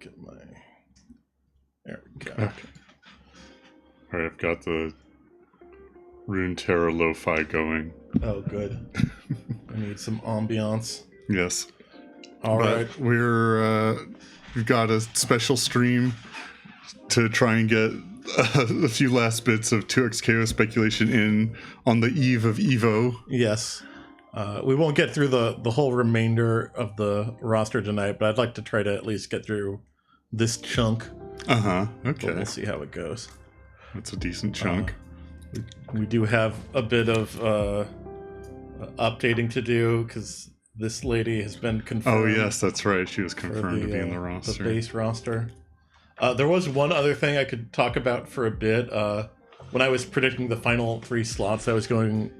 get my... There we go. Okay. All right, I've got the Runeterra lo-fi going. Oh, good. I need some ambiance. Yes. All right. We've got a special stream to try and get a few last bits of 2XKO speculation in on the eve of EVO. Yes. We won't get through the whole remainder of the roster tonight, but I'd like to try to at least get through this chunk. Okay. But we'll see how it goes. That's a decent chunk. We do have a bit of updating to do because this lady has been confirmed. Oh yes, that's right. She was confirmed to be in the roster. The base roster. There was one other thing I could talk about for a bit. When I was predicting the final 3 slots, I was going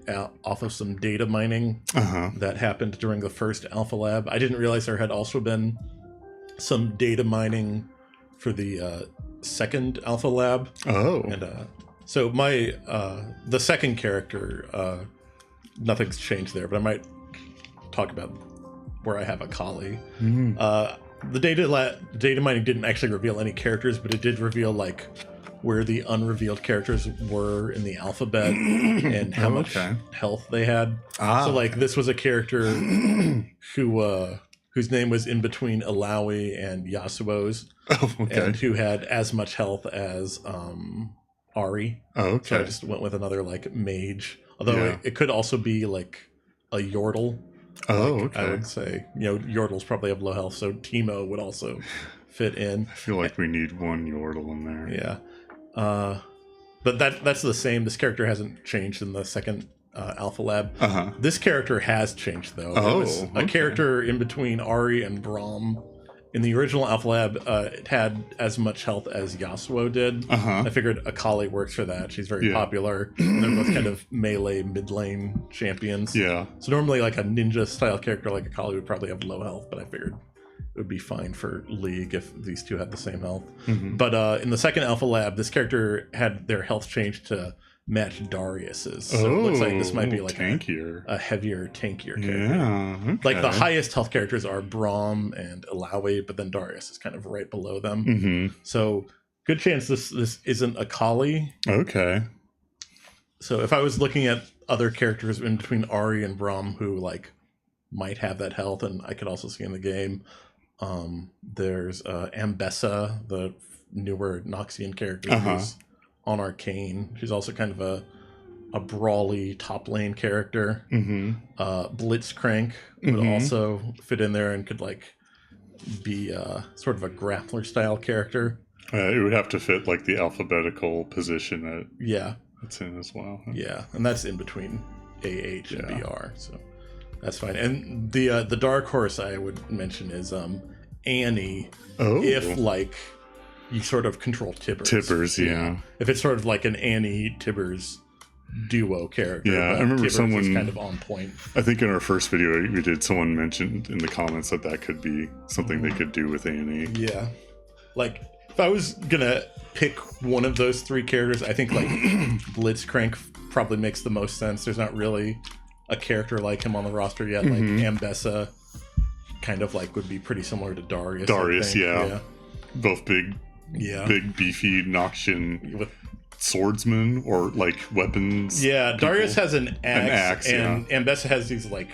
off of some data mining that happened during the first Alpha Lab. I didn't realize there had also been some data mining for the second Alpha Lab. Oh. And so my the second character, nothing's changed there, but I might talk about where I have a Kali. The data mining didn't actually reveal any characters, but it did reveal like where the unrevealed characters were in the alphabet and how much health they had. So like this was a character whose name was in between Alawi and Yasuo's, and who had as much health as Ari. So I just went with another like mage, although it could also be like a Yordle. I would say, Yordles probably have low health, so Teemo would also fit in. I feel like we need one Yordle in there. Yeah. But that's the same. This character hasn't changed in the second Alpha Lab. This character has changed, though. It was a character in between Ari and Braum. In the original Alpha Lab, it had as much health as Yasuo did. I figured Akali works for that. She's very popular. And they're both kind of melee mid lane champions. Yeah. So normally like a ninja style character like Akali would probably have low health, but I figured it would be fine for League if these two had the same health. But in the second Alpha Lab, this character had their health changed to match Darius's. So it looks like this might be like a heavier, tankier character. Yeah, like the highest health characters are Braum and Alawi, but then Darius is kind of right below them. So good chance this isn't Akali. Okay. So if I was looking at other characters in between Ari and Braum who like might have that health, and I could also see in the game, there's Ambessa, the newer Noxian character who's on Arcane. She's also kind of a brawly top lane character. Blitzcrank would also fit in there and could like be sort of a grappler style character. It would have to fit like the alphabetical position that it's in as well. Yeah, and that's in between AH and BR, so that's fine. And the dark horse I would mention is Annie. If like you sort of control Tibbers. If it's sort of like an Annie Tibbers duo character. Yeah, I remember Tibbers someone is kind of on point. I think in our first video we did, someone mentioned in the comments that could be something they could do with Annie. Yeah, like if I was gonna pick one of those 3 characters, I think like Blitzcrank probably makes the most sense. There's not really a character like him on the roster yet. Like Ambessa kind of like would be pretty similar to Darius. Yeah. Both big beefy Noxian with swordsmen or like weapons. Yeah, people. Darius has an axe and Ambessa has these like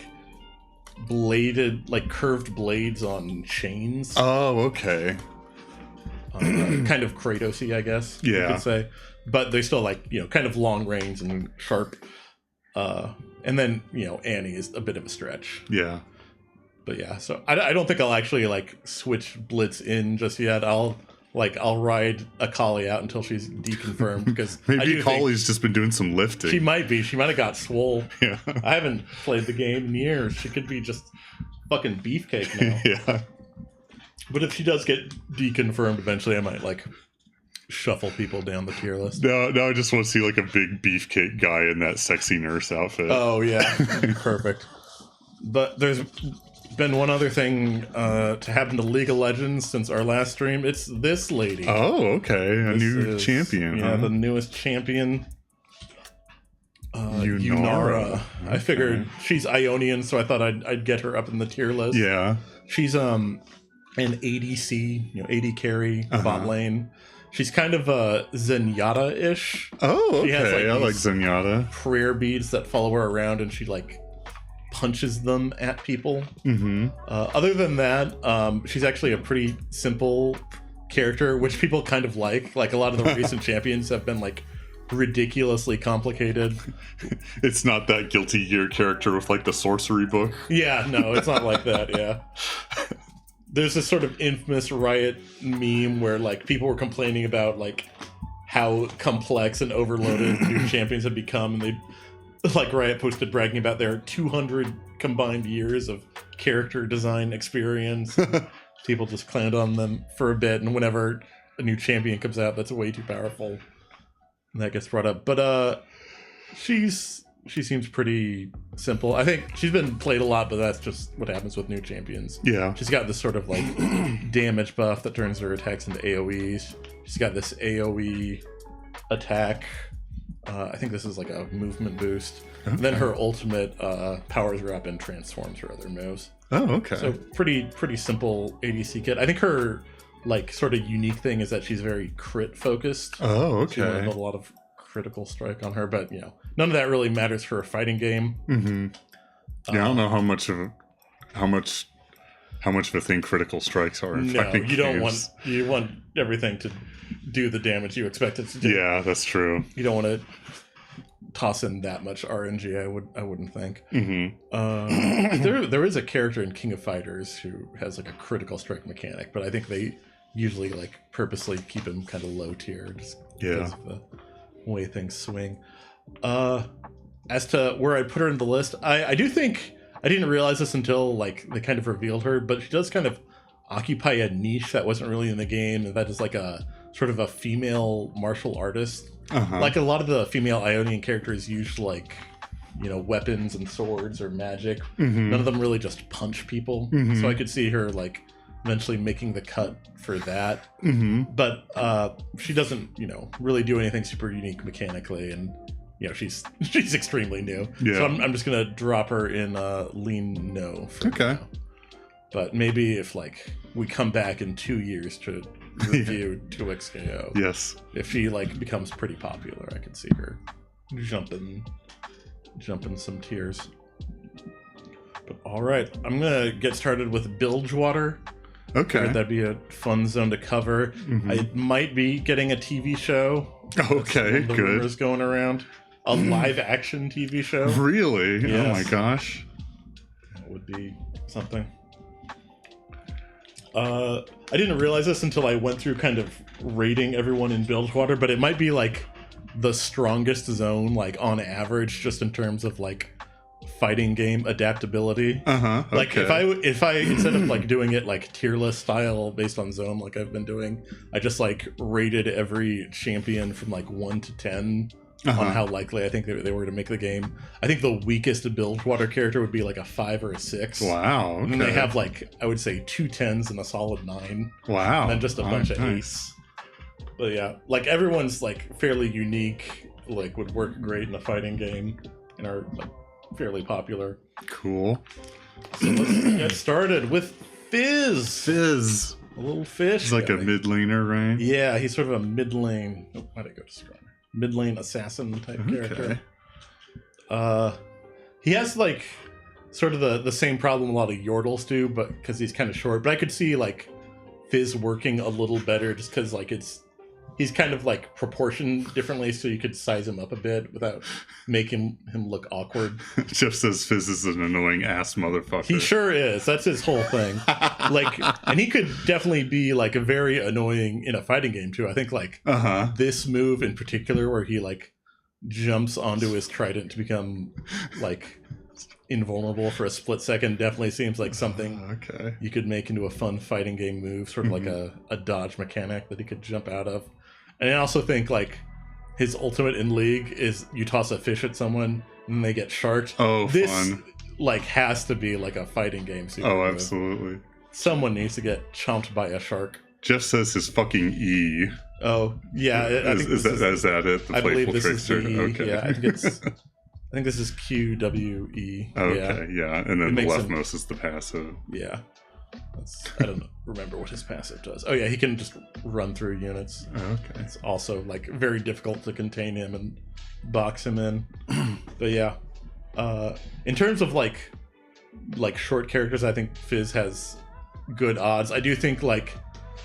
bladed, like curved blades on chains. Oh, okay. Kind of Kratos-y, I guess you could say. But they're still like, kind of long range and sharp. And then, Annie is a bit of a stretch. Yeah. But yeah, so I don't think I'll actually like switch Blitz in just yet. I'll ride Akali out until she's deconfirmed because maybe Akali's just been doing some lifting. She might be. She might have got swole. Yeah. I haven't played the game in years. She could be just fucking beefcake now. Yeah. But if she does get deconfirmed eventually, I might like shuffle people down the tier list. No, I just want to see like a big beefcake guy in that sexy nurse outfit. Oh yeah, perfect. But there's been one other thing to happen to League of Legends since our last stream. It's this lady. Oh, okay. A new champion. Yeah, the newest champion. Yunara. Okay. I figured she's Ionian, so I thought I'd get her up in the tier list. Yeah. She's an ADC, AD carry, bot lane. She's kind of a Zenyatta-ish. Oh, okay. She has, I like Zenyatta. Prayer beads that follow her around, and she like punches them at people. Other than that, she's actually a pretty simple character, which people kind of like. Like a lot of the recent champions have been like ridiculously complicated. It's not that Guilty Gear character with like the sorcery book. Yeah, no, it's not like that. Yeah. There's this sort of infamous Riot meme where like people were complaining about like how complex and overloaded new champions had become, and they like Riot posted bragging about their 200 combined years of character design experience. People just clowned on them for a bit, and whenever a new champion comes out that's way too powerful, that gets brought up. But she seems pretty simple. I think she's been played a lot, but that's just what happens with new champions. Yeah. She's got this sort of like damage buff that turns her attacks into AoEs. She's got this AoE attack. I think this is like a movement boost. Okay. And then her ultimate powers her up and transforms her other moves. Oh, okay. So pretty simple ADC kit. I think her like sort of unique thing is that she's very crit focused. Oh, okay. So you want to build a lot of critical strike on her, but none of that really matters for a fighting game. Yeah, I don't know how much of a thing critical strikes are in fighting games. Don't want you want everything to do the damage you expect it to do. Yeah, that's true. You don't want to toss in that much RNG. I wouldn't think. There is a character in King of Fighters who has like a critical strike mechanic, but I think they usually like purposely keep him kind of low tier just because of the way things swing. As to where I put her in the list, I do think I didn't realize this until like they kind of revealed her, but she does kind of occupy a niche that wasn't really in the game, and that is like a sort of a female martial artist. Like a lot of the female Ionian characters use like weapons and swords or magic. None of them really just punch people. So I could see her like eventually making the cut for that. But she doesn't really do anything super unique mechanically, and she's extremely new. So I'm just gonna drop her in lean no for now. But maybe if like we come back in 2 years to review 2XKO, yes, if she like becomes pretty popular, I could see her jumping some tiers. But all right, I'm gonna get started with Bilgewater. Okay, that'd be a fun zone to cover. I might be getting a TV show. Okay, good. Rumors going around. A live action TV show. Really? Yes. Oh my gosh. That would be something. I didn't realize this until I went through kind of rating everyone in Bilgewater, but it might be like the strongest zone, like on average, just in terms of like fighting game adaptability. Like if I instead of like doing it like tier list style based on zone like I've been doing, I just like rated every champion from like 1 to 10 on how likely I think they were to make the game. I think the weakest Bilgewater character would be like a 5 or a 6. Wow. Okay. And then they have like, I would say 2 10s and a solid 9. Wow. And then just a bunch of 8s. But yeah, like everyone's like fairly unique, like would work great in a fighting game and are like fairly popular. Cool. So let's get started with Fizz. Fizz. A little fish. He's like guy. a mid laner, right? Yeah, he's sort of a mid lane. Oh, why'd I go to Scrum? Mid lane assassin type character. He has like sort of the same problem a lot of Yordles do, but because he's kind of short. But I could see like Fizz working a little better just because like he's kind of like proportioned differently, so you could size him up a bit without making him look awkward. Jeff says Fizz is an annoying ass motherfucker. He sure is. That's his whole thing. Like, and he could definitely be like a very annoying in a fighting game too. I think like this move in particular, where he like jumps onto his trident to become like invulnerable for a split second, definitely seems like something you could make into a fun fighting game move, sort of like a dodge mechanic that he could jump out of. And I also think like his ultimate in League is you toss a fish at someone and they get sharked. Oh, this fun. Like has to be like a fighting game. Oh, absolutely. Someone needs to get chomped by a shark. Jeff says his fucking E. Oh yeah, is that it? The I believe this trickster? is the E. Okay. Yeah, I think this is QWE. Okay, yeah. And then the leftmost is the passive. Yeah. I don't remember what his passive does. Oh yeah, he can just run through units. Okay. It's also like very difficult to contain him and box him in. But yeah, in terms of like short characters, I think Fizz has good odds. I do think like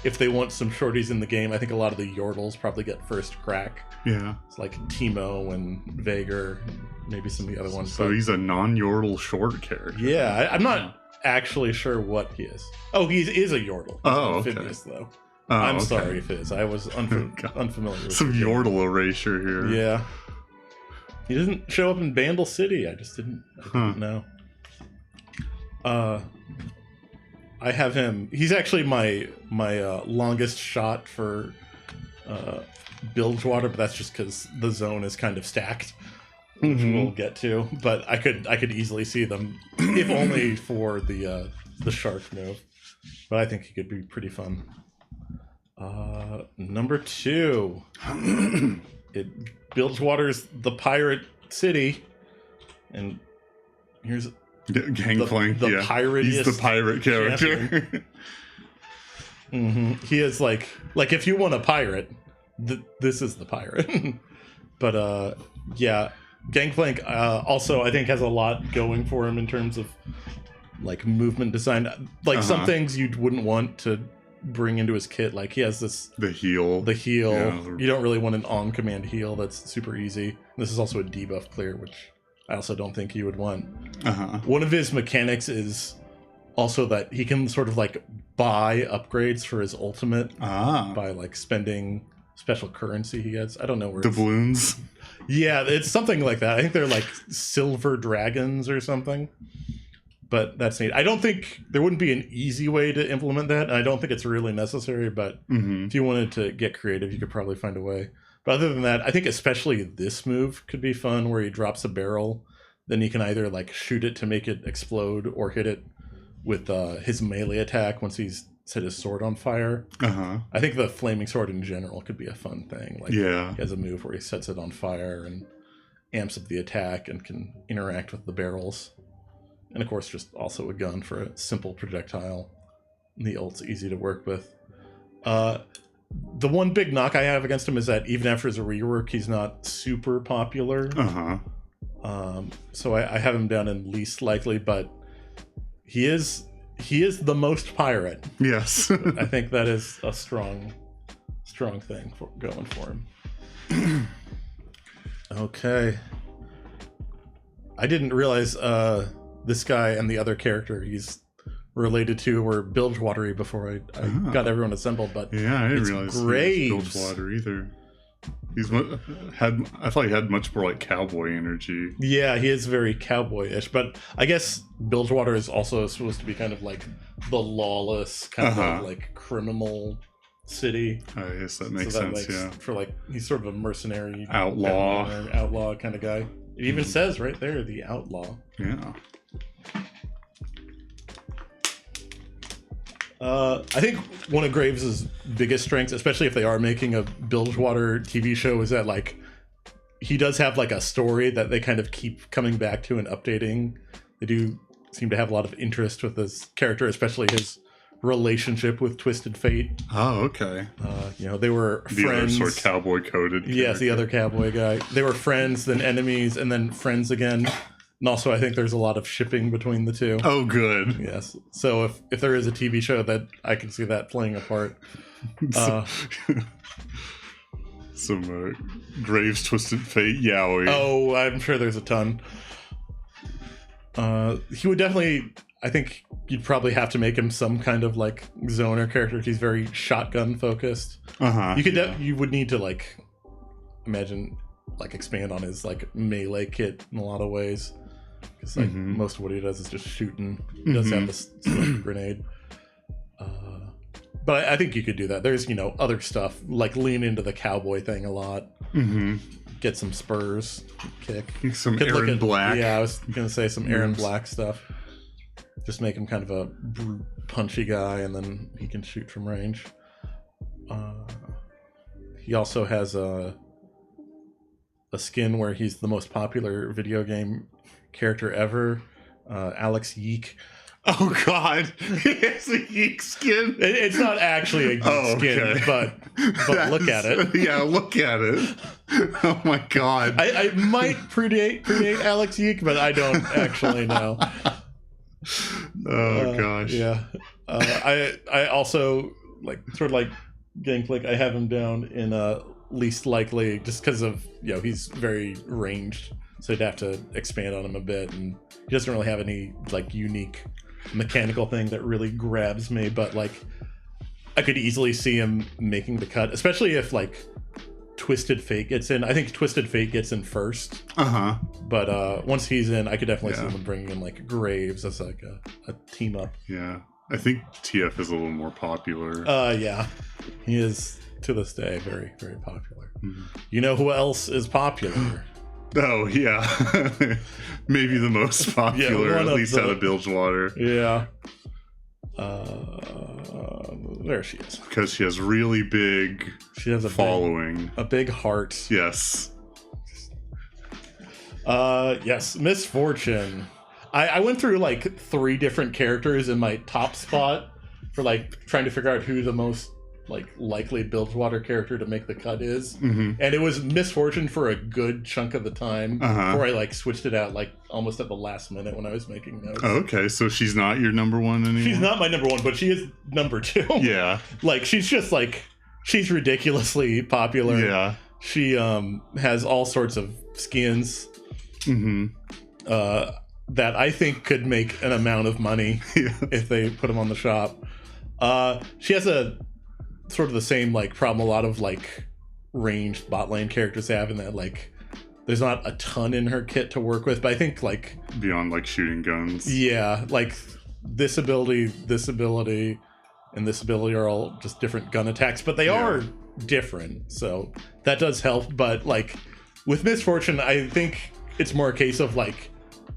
if they want some shorties in the game, I think a lot of the Yordles probably get first crack. Yeah. It's like Teemo and Vaegir, maybe some of the other ones. So he's a non-Yordle short character. Yeah, I'm not actually sure what he is. Oh, he is a Yordle. Oh, amphibious, okay. though. Oh, I'm okay. sorry, Fizz. I was unfamiliar with some the game. Yordle erasure here. Yeah. He doesn't show up in Bandle City. I didn't know. I have him. He's actually my longest shot for Bilgewater, but that's just because the zone is kind of stacked, which we'll get to. But I could easily see them, if only for the shark move. But I think he could be pretty fun. Number 2, Bilgewater's the pirate city, and here's Gangplank. the pirate. He's the pirate character. He is like if you want a pirate, this is the pirate. But yeah, Gangplank also I think has a lot going for him in terms of like movement design. Like some things you wouldn't want to bring into his kit. Like he has the heal. Yeah. You don't really want an on command heal. That's super easy. This is also a debuff clear, which I also don't think you would want. One of his mechanics is also that he can sort of like buy upgrades for his ultimate by like spending special currency he gets. I don't know where doubloons. Yeah, it's something like that. I think they're like silver dragons or something. But that's neat. I don't think there wouldn't be an easy way to implement that. And I don't think it's really necessary. But if you wanted to get creative, you could probably find a way. But other than that, I think especially this move could be fun where he drops a barrel. Then you can either like shoot it to make it explode or hit it with his melee attack once he's set his sword on fire. I think the flaming sword in general could be a fun thing. Like he has a move where he sets it on fire and amps up the attack and can interact with the barrels. And of course, just also a gun for a simple projectile. The ult's easy to work with. The one big knock I have against him is that even after his rework, he's not super popular. So I have him down in least likely, but he is the most pirate. Yes. I think that is a strong thing going for him. Okay. I didn't realize this guy and the other character he's related to were Bilgewater before I got everyone assembled, but yeah, I didn't realize Graves. he was Bilgewater either. I thought he had much more like cowboy energy. Yeah, he is very cowboy-ish, but I guess Bilgewater is also supposed to be kind of like the lawless kind of like criminal city. I guess that makes sense. Yeah, for like he's sort of a mercenary outlaw kind of guy. It even says right there, the outlaw. Yeah. I think one of Graves' biggest strengths, especially if they are making a Bilgewater TV show, is that like he does have like a story that they kind of keep coming back to and updating. They do seem to have a lot of interest with this character, especially his relationship with Twisted Fate. Oh, okay. They were friends. The other sort of cowboy coded. Yes, the other cowboy guy. They were friends, then enemies, and then friends again. And also, I think there's a lot of shipping between the two. Oh, good. Yes. So if there is a TV show, that I can see that playing a part. Some Graves Twisted Fate yaoi. Oh, I'm sure there's a ton. He would definitely. I think you'd probably have to make him some kind of like zoner character. He's very shotgun focused. You would need to like imagine like expand on his like melee kit in a lot of ways. Because like most of what he does is just shooting. He does have this grenade. But I think you could do that. There's, other stuff, like lean into the cowboy thing a lot. Get some spurs, kick. Some Aaron Black. Yeah, I was going to say some Aaron Black stuff. Just make him kind of a punchy guy, and then he can shoot from range. He also has a skin where he's the most popular video game character ever, Alex Yeek. Oh God, it's a geek skin. It's not actually a geek skin, but look at it. Yeah, look at it. Oh my God. I might predate Alex Yeek, but I don't actually know. Oh gosh. Yeah. I also like sort of like Gang Click. I have him down in least likely just because of he's very ranged, so you'd have to expand on him a bit, and he doesn't really have any like unique mechanical thing that really grabs me. But like I could easily see him making the cut, especially if like Twisted Fate gets in. I think Twisted Fate gets in first. But once he's in, I could definitely see him bringing in like Graves as like a team up. Yeah, I think TF is a little more popular. Yeah, he is to this day very, very popular. You know who else is popular? Oh yeah, maybe the most popular, at least out of Bilgewater. Yeah. There she is. Because she has really big. She has a following, a big heart. Yes. Yes, Misfortune. I went through like 3 different characters in my top spot for like trying to figure out who the most like likely Bilgewater character to make the cut is, and it was Misfortune for a good chunk of the time before I like switched it out like almost at the last minute when I was making notes. Oh, okay, so she's not your number 1 anymore? She's not my number 1, but she is number 2. Yeah. Like she's just like she's ridiculously popular. Yeah. She has all sorts of skins that I think could make an amount of money if they put them on the shop. She has a sort of the same like problem a lot of like ranged bot lane characters have, in that like there's not a ton in her kit to work with, but I think like beyond like shooting guns, like this ability, and this ability are all just different gun attacks, but they are different, so that does help. But like with Misfortune, I think it's more a case of like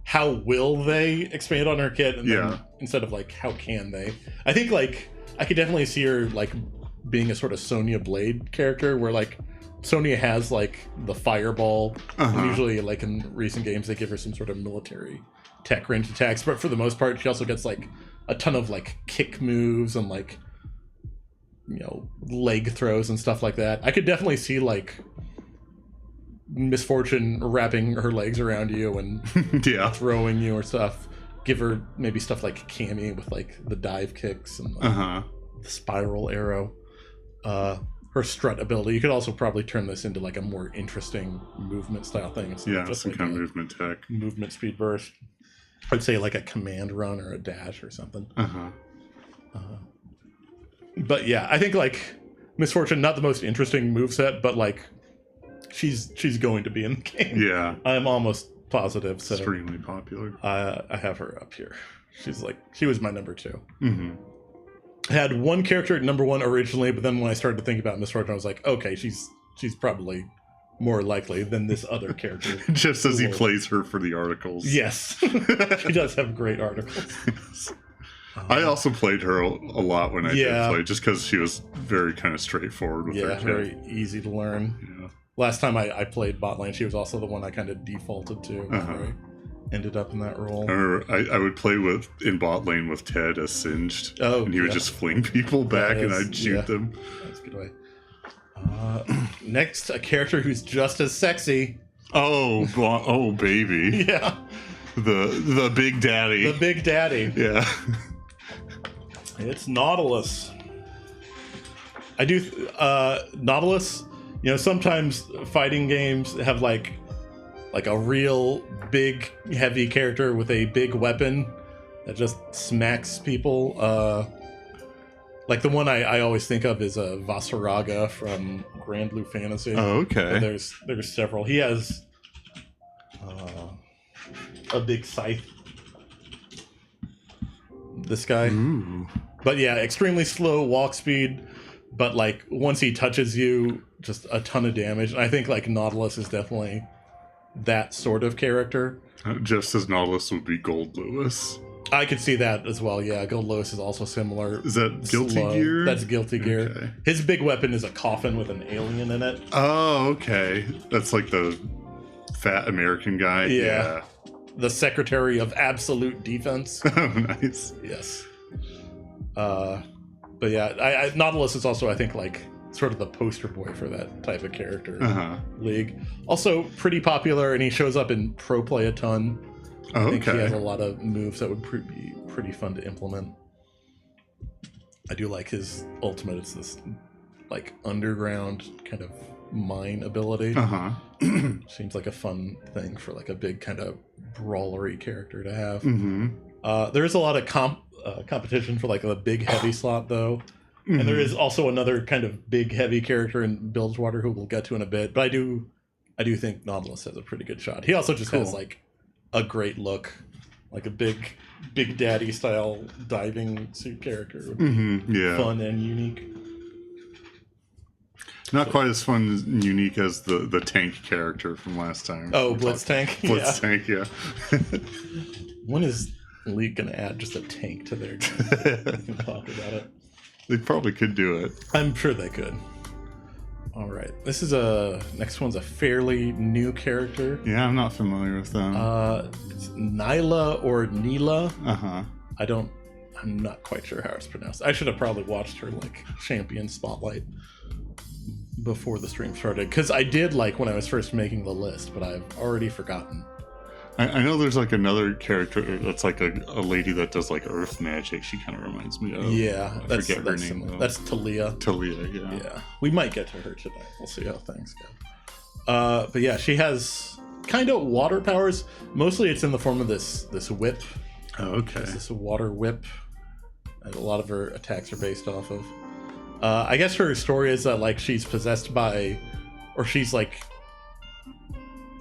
how will they expand on her kit, and then instead of like how can they. I think like I could definitely see her like being a sort of Sonya Blade character, where like Sonya has like the fireball, and usually like in recent games they give her some sort of military tech range attacks, but for the most part she also gets like a ton of like kick moves and like leg throws and stuff like that. I could definitely see like Misfortune wrapping her legs around you and throwing you or stuff. Give her maybe stuff like Cammy with like the dive kicks and the spiral arrow. Her strut ability, you could also probably turn this into like a more interesting movement style thing. It's just some kind of movement tech, movement speed burst. I'd say like a command run or a dash or something. But yeah, I think like Misfortune, not the most interesting moveset, but like she's going to be in the game. Yeah, I'm almost positive. So extremely popular. I have her up here. She was my number 2. I had one character at number 1 originally, but then when I started to think about Misfortune, I was like, okay, she's probably more likely than this other character. Just as he plays her for the articles. Yes. She does have great articles. I also played her a lot when I did play, just because she was very kind of straightforward with her kit. Very easy to learn. Yeah. Last time I played bot lane, she was also the one I kind of defaulted to. I ended up in that role. I would play in bot lane with Ted as Singed, and he would just fling people back, and I'd shoot them. That's a good way. Next, a character who's just as sexy. Oh, baby. Yeah. The Big Daddy. The Big Daddy. Yeah. It's Nautilus. I do Nautilus. Sometimes fighting games have like a real big heavy character with a big weapon that just smacks people. Like the one I always think of is Vasaraga from Grand Blue Fantasy. Oh, okay. There's several. He has a big scythe. This guy. Ooh. But yeah, extremely slow walk speed. But like once he touches you, just a ton of damage. And I think like Nautilus is definitely that sort of character. Just as Nautilus would be Gold Lewis. I could see that as well. Yeah, Gold Lewis is also similar. Is that Guilty Gear? That's Guilty Gear. Okay. His big weapon is a coffin with an alien in it. Oh, okay. That's like the fat American guy. Yeah. the Secretary of Absolute Defense. Oh, nice. Yes. But yeah, Nautilus is also, I think, like sort of the poster boy for that type of character league. Also pretty popular, and he shows up in pro play a ton. I think he has a lot of moves that would be pretty fun to implement. I do like his ultimate. It's this like underground kind of mine ability. Seems like a fun thing for like a big kind of brawlery character to have. There is a lot of competition for like the big heavy slot though. And there is also another kind of big heavy character in Bilgewater who we'll get to in a bit. But I do think Nautilus has a pretty good shot. He also just has like a great look, like a big daddy style diving suit character. Would be fun and unique. Not quite as fun and unique as the tank character from last time. Oh, Blitz Tank? Blitz Tank, yeah. When is League going to add just a tank to their game? We can talk about it. They probably could do it. I'm sure they could. All right. This is next one's a fairly new character. Yeah, I'm not familiar with them. It's Nyla or Neela. Uh-huh. I'm not quite sure how it's pronounced. I should have probably watched her like champion spotlight before the stream started, because I did like when I was first making the list, but I've already forgotten. I know there's like another character that's like a lady that does like earth magic. She kind of reminds me of. Yeah, I forget her name though. That's Talia. Talia, yeah. Yeah, we might get to her today. We'll see how things go. But yeah, she has kind of water powers. Mostly, it's in the form of this whip. Oh, okay. It's this water whip. And a lot of her attacks are based off of. I guess her story is that like she's possessed by, or she's like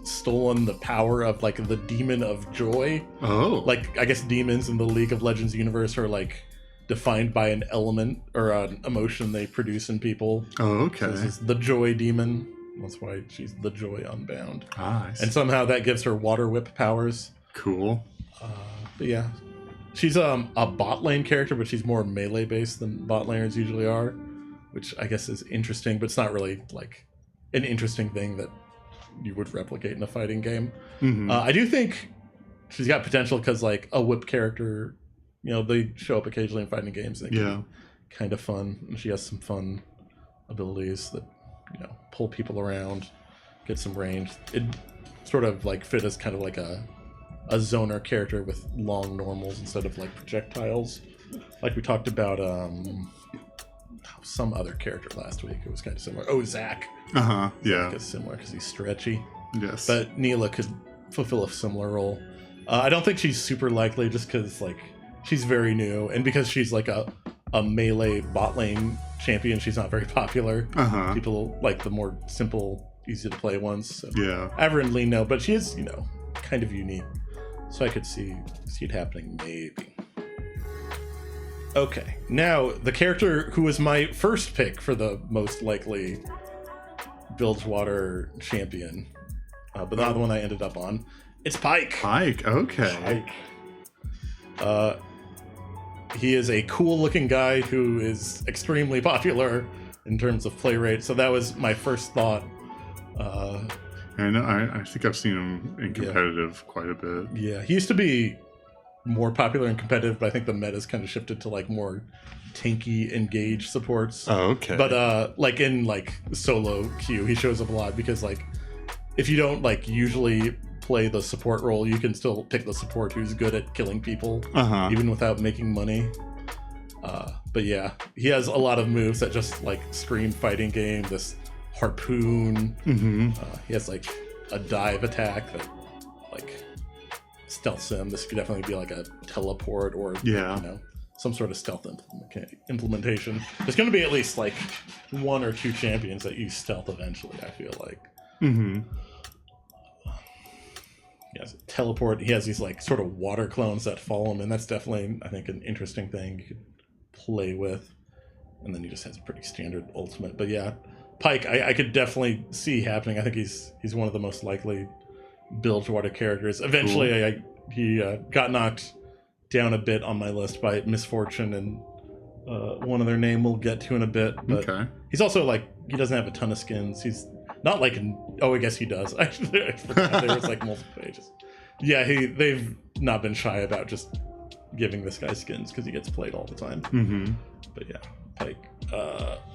stolen the power of like the demon of joy. Oh. Like I guess demons in the League of Legends universe are like defined by an element or an emotion they produce in people. Oh, okay. So this is the joy demon. That's why she's the joy unbound. Ah, I see. And somehow that gives her water whip powers. Cool. But yeah, she's a bot lane character, but she's more melee based than bot laners usually are, which I guess is interesting, but it's not really like an interesting thing that you would replicate in a fighting game. I do think she's got potential because like a whip character, you know, they show up occasionally in fighting games. They can be kind of fun, and she has some fun abilities that, you know, pull people around, get some range. It sort of like fit as kind of like a zoner character with long normals instead of like projectiles, like we talked about some other character last week. It was kind of similar. Oh, Zach. Yeah. It's similar because he's stretchy. Yes. But Neela could fulfill a similar role. I don't think she's super likely just because like she's very new, and because she's like a melee bot lane champion, she's not very popular. People like the more simple, easy to play ones. So yeah. Ever and Lee no, but she is, you know, kind of unique. So I could see it happening maybe. Okay, now the character who was my first pick for the most likely Bilgewater champion, but not the one I ended up on. It's Pyke. Pyke, okay. Pyke. He is a cool-looking guy who is extremely popular in terms of play rate, so that was my first thought. I know. I think I've seen him in competitive quite a bit. Yeah, he used to be more popular and competitive, but I think the meta's kind of shifted to like more tanky engage supports. Oh, okay. But like in like solo queue, he shows up a lot because like if you don't like usually play the support role, you can still pick the support who's good at killing people, even without making money. But yeah, he has a lot of moves that just like scream fighting game. This harpoon. He has like a dive attack that like stealths him. This could definitely be like a teleport or you know, some sort of stealth implementation. There's going to be at least like one or two champions that use stealth eventually, I feel like. He has a teleport. He has these like sort of water clones that follow him, and that's definitely, I think, an interesting thing you could play with. And then he just has a pretty standard ultimate. But yeah, Pyke, I could definitely see happening. I think he's one of the most likely Bilgewater characters. Eventually, he got knocked down a bit on my list by misfortune, and one other name we'll get to in a bit. But he's also like, he doesn't have a ton of skins. He's not like I guess he does. Actually, I forgot there was like multiple pages. Yeah, they've not been shy about just giving this guy skins because he gets played all the time. Mm-hmm. But yeah, Pike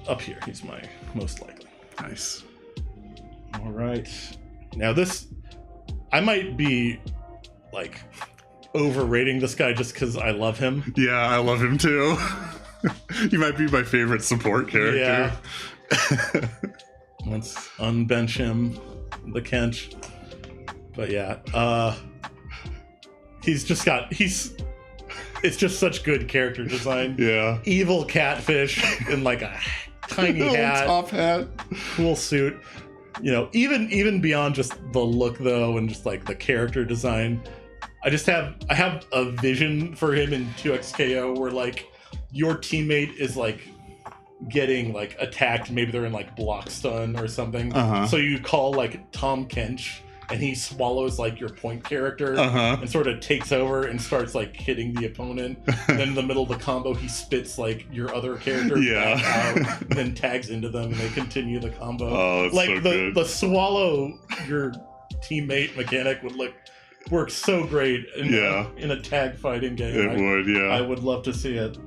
up here, he's my most likely. Nice. All right. Now this, I might be like overrating this guy just because I love him. Yeah, I love him too. He might be my favorite support character. Yeah. Let's unbench him, the Kench. But yeah, it's just such good character design. Yeah. Evil catfish in like a tiny hat, top hat, cool suit. You know, even beyond just the look though, and just like the character design, I have a vision for him in 2XKO where like your teammate is like getting like attacked, maybe they're in like block stun or something. So you call like Tom Kench and he swallows like your point character and sort of takes over and starts like hitting the opponent. And then in the middle of the combo he spits like your other character back out and then tags into them and they continue the combo. Oh, that's like so the good. the swallow your teammate mechanic would work so great in a tag fighting game. I would love to see it.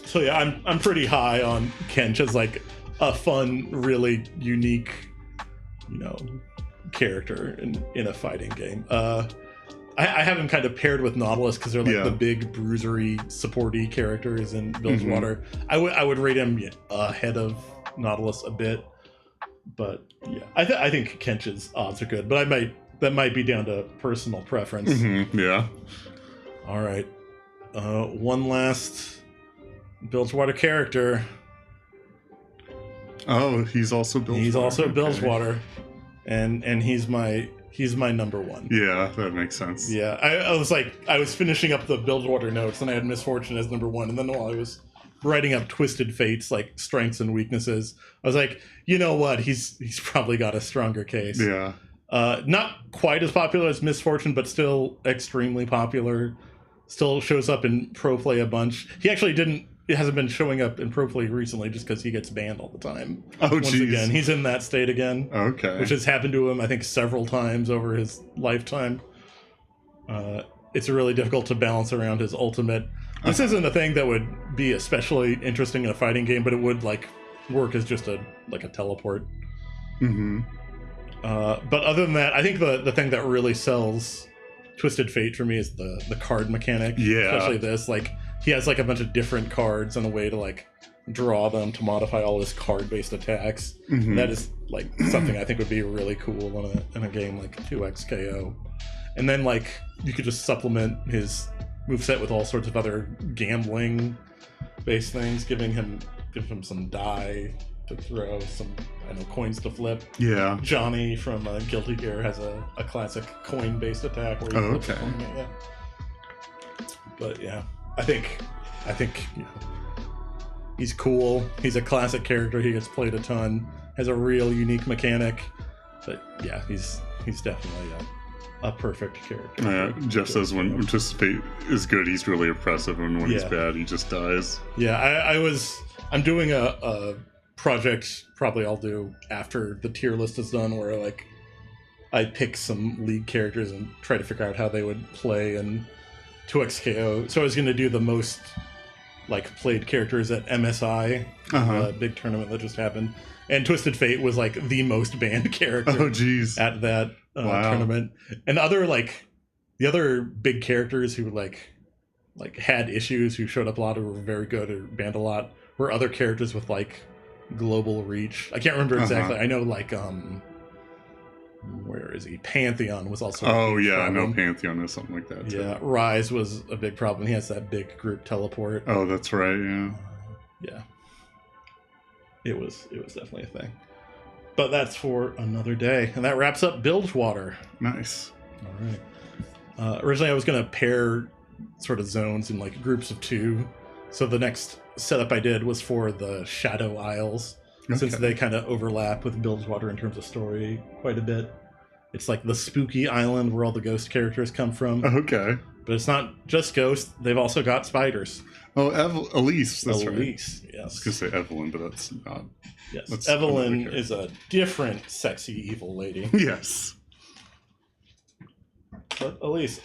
So yeah, I'm pretty high on Kench as like a fun, really unique, you know, character in a fighting game. I have him kind of paired with Nautilus because they're like the big bruisery, supporty characters in Bilgewater. I would rate him ahead of Nautilus a bit, but yeah, I think Kench's odds are good, but that might be down to personal preference. Yeah. All right, one last Bilgewater character. Oh, he's also Bilgewater. He's also Bilgewater, and he's my number one. Yeah, that makes sense. Yeah, I was finishing up the Bilgewater notes, and I had Misfortune as number one, and then while I was writing up Twisted Fate's like strengths and weaknesses, I was like, you know what, he's probably got a stronger case. Yeah. Not quite as popular as Misfortune, but still extremely popular. Still shows up in pro play a bunch. He actually hasn't been showing up in pro play recently just because he gets banned all the time. Oh, Once geez. again, he's in that state again. Okay. Which has happened to him, I think, several times over his lifetime. It's really difficult to balance around his ultimate. This isn't a thing that would be especially interesting in a fighting game, but it would like work as just a teleport. But other than that, I think the thing that really sells Twisted Fate for me is the card mechanic. Yeah. Especially this, like he has like a bunch of different cards and a way to like draw them to modify all his card-based attacks. That is like something I think would be really cool in a game like 2XKO. And then like you could just supplement his moveset with all sorts of other gambling based things, give him some die to throw, some coins to flip. Yeah. Johnny from Guilty Gear has a classic coin-based attack where he flips a coin. Yeah. But yeah, I think he's cool. He's a classic character. He gets played a ton. Has a real unique mechanic. But yeah, he's definitely a perfect character. Yeah, just as when Twisted Fate is good, he's really impressive, and when he's bad, he just dies. Yeah, I'm doing a project probably I'll do after the tier list is done where like I pick some league characters and try to figure out how they would play in 2XKO. So I was going to do the most like played characters at MSI, the big tournament that just happened, and Twisted Fate was like the most banned character. Oh geez. At that tournament. And the other big characters who like had issues, who showed up a lot, who were very good or banned a lot, were other characters with like global reach. I can't remember exactly. I know like where is he? Pantheon was also I know Pantheon is something like that too. Yeah, Rise was a big problem. He has that big group teleport. Oh, that's right. Yeah. Yeah. It was definitely a thing. But that's for another day. And that wraps up Bilgewater. Nice. All right. Originally I was going to pair sort of zones in like groups of 2. So the next setup I did was for the Shadow Isles, since they kind of overlap with Bilgewater in terms of story quite a bit. It's like the spooky island where all the ghost characters come from. Okay. But it's not just ghosts. They've also got spiders. Oh, Elise. That's right. Elise, yes. I was going to say Evelyn, but that's not. Yes. That's Evelyn is a different sexy evil lady. Yes. But Elise,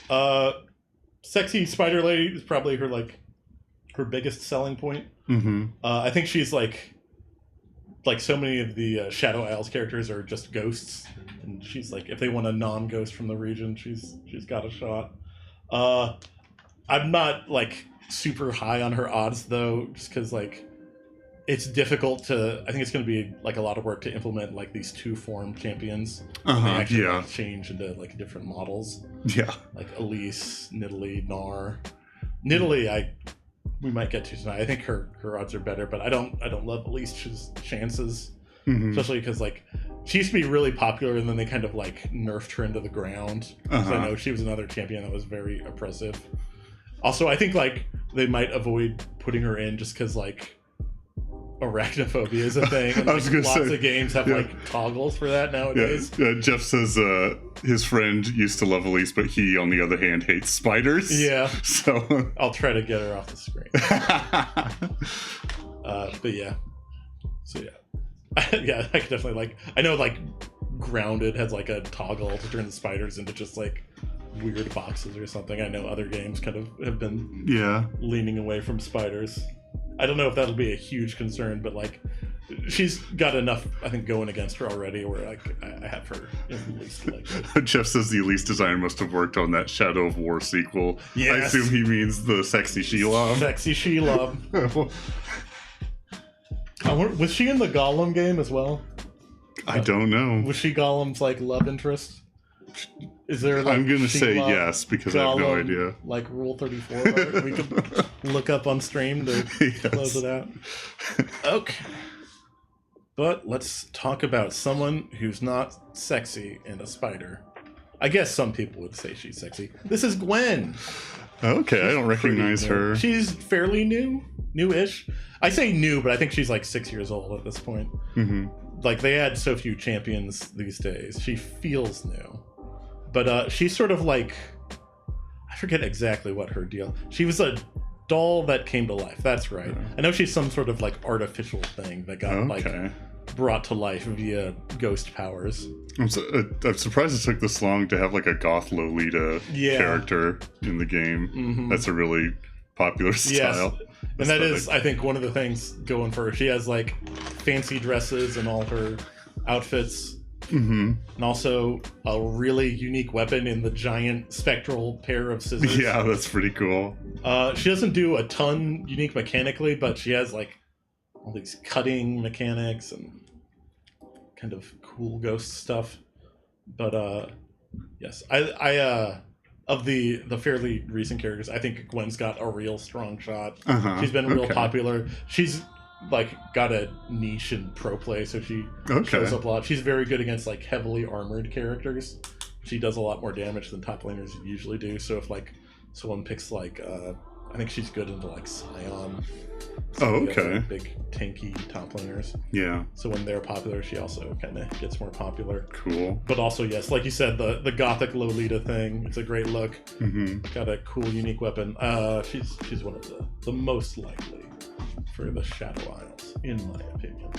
sexy spider lady is probably her biggest selling point. I think she's like so many of the Shadow Isles characters are just ghosts, and she's like, if they want a non-ghost from the region, she's got a shot. I'm not like super high on her odds though, just because like it's difficult to. I think it's going to be like a lot of work to implement like these two form champions. They actually like, change into like different models. Yeah, like Elise, Nidalee, Gnar. Nidalee, we might get to tonight. I think her odds are better, but I don't love Elise's chances, especially because like she used to be really popular, and then they kind of like nerfed her into the ground. Because I know she was another champion that was very oppressive. Also, I think like they might avoid putting her in just because like arachnophobia is a thing. And, I was like, gonna lots say, of games have like toggles for that nowadays. Jeff says his friend used to love Elise, but he, on the other hand, hates spiders. Yeah. So I'll try to get her off the screen. But yeah. So yeah. Yeah, I could definitely like. I know like Grounded has like a toggle to turn the spiders into just like weird boxes or something. I know other games kind of have been leaning away from spiders. I don't know if that'll be a huge concern, but like she's got enough, I think, going against her already where like I have her at least like. Jeff says the Elise designer must have worked on that Shadow of War sequel. Yes. I assume he means the sexy Shelob. Sexy Shelob. Was she in the Gollum game as well? I don't know. Was she Gollum's like love interest? Is there like I'm gonna say yes because Gollum, I have no idea. Like Rule 34 we could look up on stream to close it out. Okay. But let's talk about someone who's not sexy and a spider. I guess some people would say she's sexy. This is Gwen. Okay, I don't recognize her. She's fairly new-ish. I say new, but I think she's like 6 years old at this point. Like they add so few champions these days. She feels new. But she's sort of like, I forget exactly what her deal. She was a doll that came to life. That's right. I know she's some sort of like artificial thing that got like brought to life via ghost powers. I'm surprised it took this long to have like a goth Lolita character in the game. That's a really popular style. Yes. And that is, I think, one of the things going for her. She has like fancy dresses and all her outfits. And also a really unique weapon in the giant spectral pair of scissors. Yeah, that's pretty cool. She doesn't do a ton unique mechanically, but she has like all these cutting mechanics and kind of cool ghost stuff. But yes, I of the fairly recent characters, I think Gwen's got a real strong shot. She's been real popular. She's like got a niche in pro play, so she shows up a lot. She's very good against like heavily armored characters. She does a lot more damage than top laners usually do. So if like someone picks like I think she's good into like Scion. Big tanky top laners. Yeah. So when they're popular, she also kind of gets more popular. Cool. But also, yes, like you said, the gothic Lolita thing. It's a great look. Got a cool, unique weapon. She's one of the most likely for the Shadow Isles, in my opinion.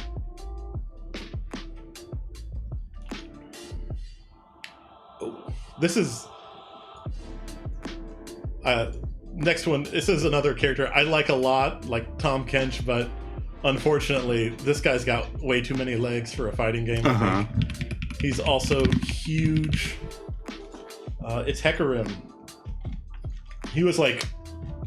Oh, this is next one. This is another character I like a lot, like Tom Kench, but unfortunately, this guy's got way too many legs for a fighting game. I think. He's also huge. It's Hecarim. He was like,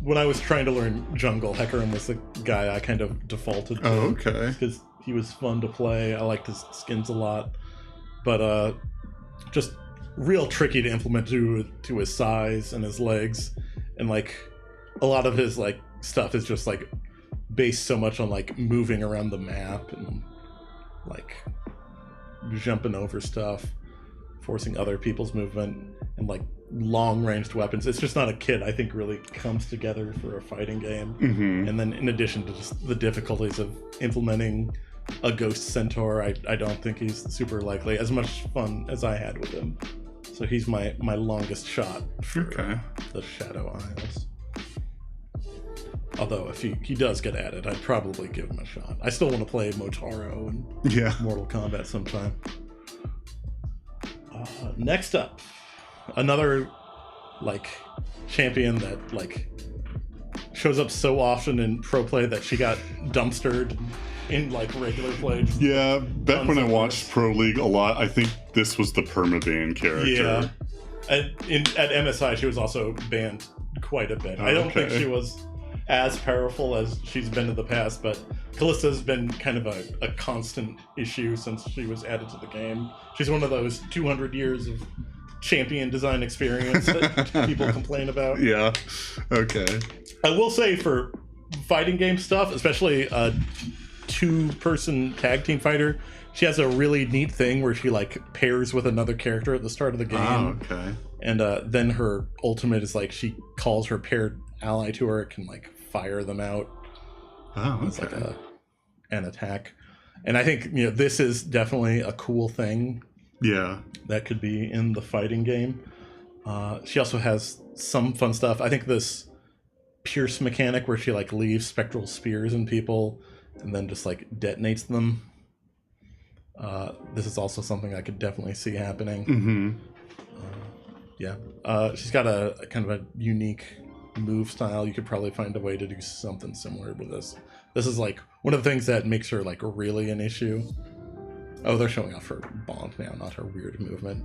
when I was trying to learn jungle, Hecarim was the guy I kind of defaulted to. Because he was fun to play. I liked his skins a lot. But just real tricky to implement to his size and his legs. And like a lot of his like stuff is just like based so much on like moving around the map and like jumping over stuff, forcing other people's movement, and like long-ranged weapons. It's just not a kit I think really comes together for a fighting game. And then in addition to just the difficulties of implementing a ghost centaur, I don't think he's super likely. As much fun as I had with him. So he's my longest shot for the Shadow Isles. Although if he does get added, I'd probably give him a shot. I still want to play Motaro and Mortal Kombat sometime. Next up, another like champion that like shows up so often in pro play that she got dumpstered in like regular play. Yeah, back when I watched Pro League a lot, I think this was the permaban character. Yeah. At MSI, she was also banned quite a bit. I don't think she was as powerful as she's been in the past, but Callista's been kind of a constant issue since she was added to the game. She's one of those 200 years of champion design experience that people complain about. Yeah, okay. I will say for fighting game stuff, especially a two-person tag team fighter, she has a really neat thing where she like pairs with another character at the start of the game. Oh, okay. And then her ultimate is like she calls her paired ally to her, can like fire them out. Oh, okay. It's like an attack. And I think this is definitely a cool thing. Yeah. That could be in the fighting game. She also has some fun stuff. I think this pierce mechanic where she like leaves spectral spears in people and then just like detonates them. This is also something I could definitely see happening. Mm-hmm. She's got a kind of a unique move style. You could probably find a way to do something similar with this. This is like one of the things that makes her like really an issue. Oh, they're showing off her bond now, not her weird movement.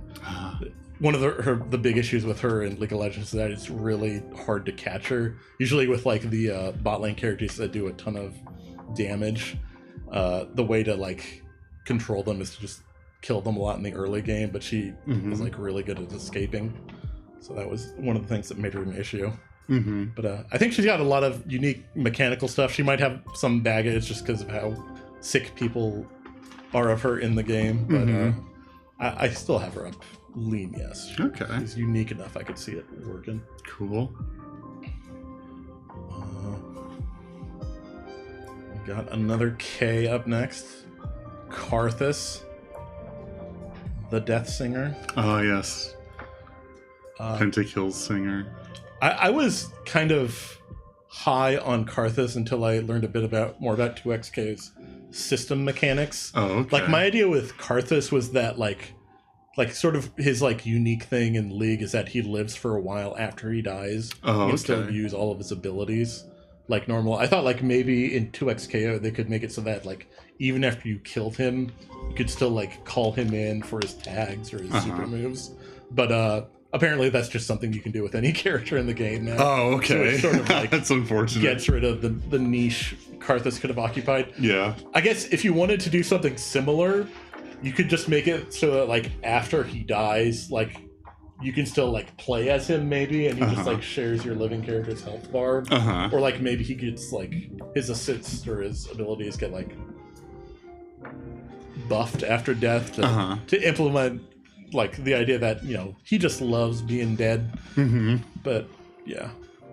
One of the big issues with her in League of Legends is that it's really hard to catch her. Usually with like the bot lane characters that do a ton of damage, the way to like control them is to just kill them a lot in the early game, but she is like really good at escaping. So that was one of the things that made her an issue. Mm-hmm. But I think she's got a lot of unique mechanical stuff. She might have some baggage just because of how sick people are of her in the game, but I still have her up lean, yes. Okay. She's unique enough I could see it working. Cool. We got another K up next. Karthus, the Death Singer. Oh, yes. Pentakill's singer. I was kind of high on Karthus until I learned a bit more about 2XK's system mechanics. Oh, okay. Like my idea with Karthus was that like sort of his like unique thing in League is that he lives for a while after he dies. Oh, he can still use all of his abilities like normal. I thought like maybe in 2XKO they could make it so that like even after you killed him, you could still like call him in for his tags or his super moves. But apparently that's just something you can do with any character in the game now. Oh, okay. So it sort of like that's unfortunate. Gets rid of the niche Karthus could have occupied. Yeah. I guess if you wanted to do something similar, you could just make it so that like after he dies, like you can still like play as him maybe, and he just like shares your living character's health bar. Or like maybe he gets like his assists or his abilities get like buffed after death to implement like the idea that he just loves being dead. But yeah,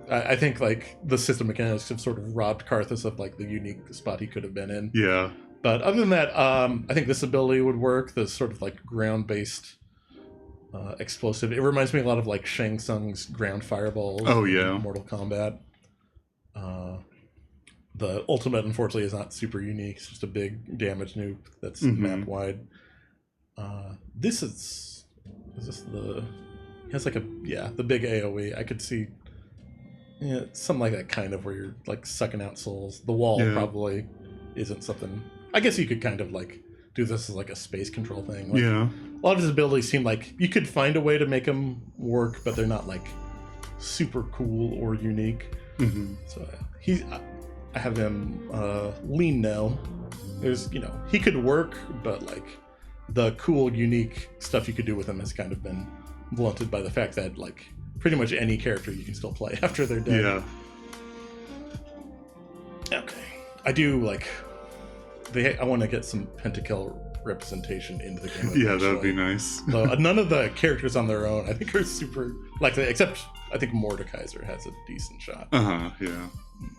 I think like the system mechanics have sort of robbed Karthus of like the unique spot he could have been in. Yeah. But other than that, I think this ability would work. The sort of like ground-based explosive. It reminds me a lot of like Shang Tsung's ground fireballs. Oh yeah. In Mortal Kombat. The ultimate, unfortunately, is not super unique. It's just a big damage nuke that's map wide. This is this the? It has like the big AOE. I could see something like that kind of where you're like sucking out souls. The wall probably isn't something. I guess you could kind of like do this as like a space control thing. Like, a lot of his abilities seem like you could find a way to make them work, but they're not like super cool or unique. So I have him lean now. There's he could work, but like the cool, unique stuff you could do with him has kind of been blunted by the fact that like pretty much any character you can still play after they're dead. Okay. I do like I want to get some Pentakill representation into the game. Yeah, that would be nice. So, none of the characters on their own I think are super likely, except I think Mordekaiser has a decent shot. Yeah.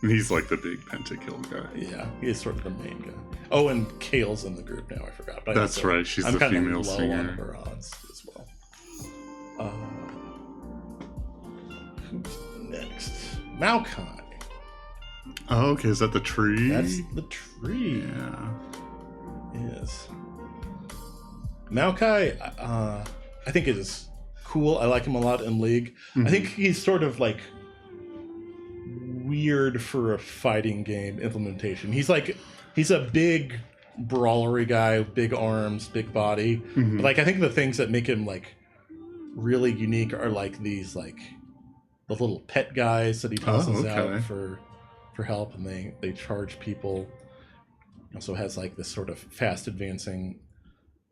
He's like the big Pentakill guy. Yeah, he is sort of the main guy. Oh, and Kale's in the group now, I forgot. But that's right, she's the female singer. I'm kind of low on her odds as well. Who's next? Maokai. Oh, okay, is that the tree? That's the tree. Yeah. Yes. Maokai, I think it is cool. I like him a lot in League. I think he's sort of like weird for a fighting game implementation. He's a big brawlery guy, big arms, big body. But like I think the things that make him like really unique are like these like the little pet guys that he tosses out for help, and they charge people. He also has like this sort of fast advancing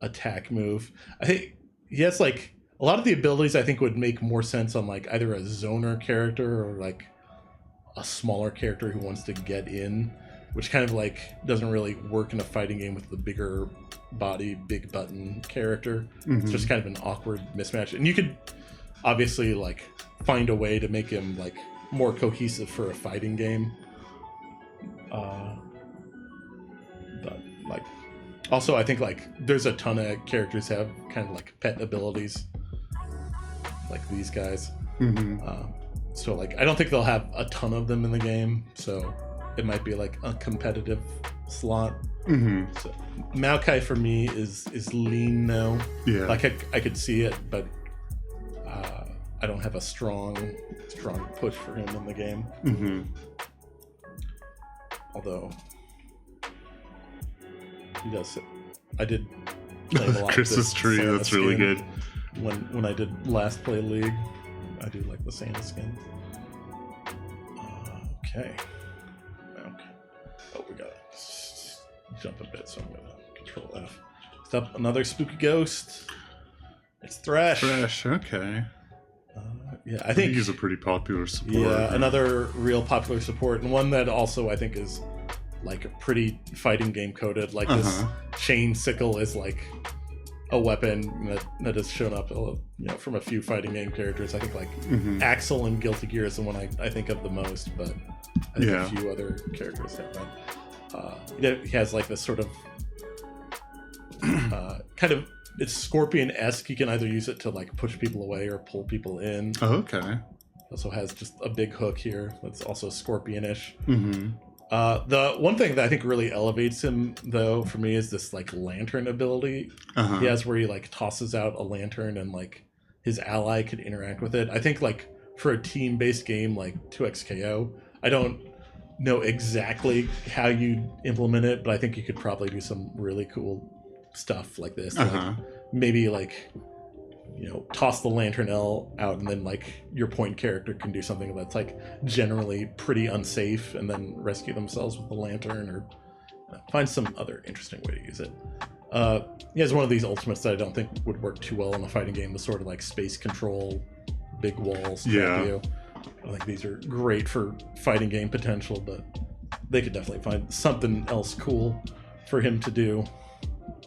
attack move. I think he has like a lot of the abilities I think would make more sense on like either a zoner character or like a smaller character who wants to get in, which kind of like doesn't really work in a fighting game with the bigger body, big button character. It's just kind of an awkward mismatch. And you could obviously like find a way to make him like more cohesive for a fighting game. But like also I think like there's a ton of characters have kind of like pet abilities like these guys. So like I don't think they'll have a ton of them in the game, so it might be like a competitive slot. So Maokai for me is lean now. Yeah, like I could see it, but I don't have a strong push for him in the game. Although he does, I did play a lot. Christmas tree, that's really good. When I did last play League, I do like the Santa skin. Okay. Oh, we gotta jump a bit, so I'm gonna control F. Next up, another spooky ghost. It's Thresh. Okay. Yeah, I think he's a pretty popular support. Yeah, another real popular support, and one that also I think is like a pretty fighting game coded. Like this chain sickle is like a weapon that has shown up, from a few fighting game characters. I think like Axel and Guilty Gear is the one I think of the most, but I think a few other characters have that. He has like this sort of kind of, it's Scorpion-esque. You can either use it to like push people away or pull people in. Oh, okay. Also has just a big hook here that's also Scorpion-ish. The one thing that I think really elevates him, though, for me is this like lantern ability he has, where he like tosses out a lantern and like his ally could interact with it. I think like for a team-based game like 2XKO, I don't know exactly how you implement it, but I think you could probably do some really cool stuff like this. Like maybe like toss the lantern L out, and then like your point character can do something that's like generally pretty unsafe and then rescue themselves with the lantern, or find some other interesting way to use it. He has one of these ultimates that I don't think would work too well in a fighting game, the sort of like space control, big walls. I think these are great for fighting game potential, but they could definitely find something else cool for him to do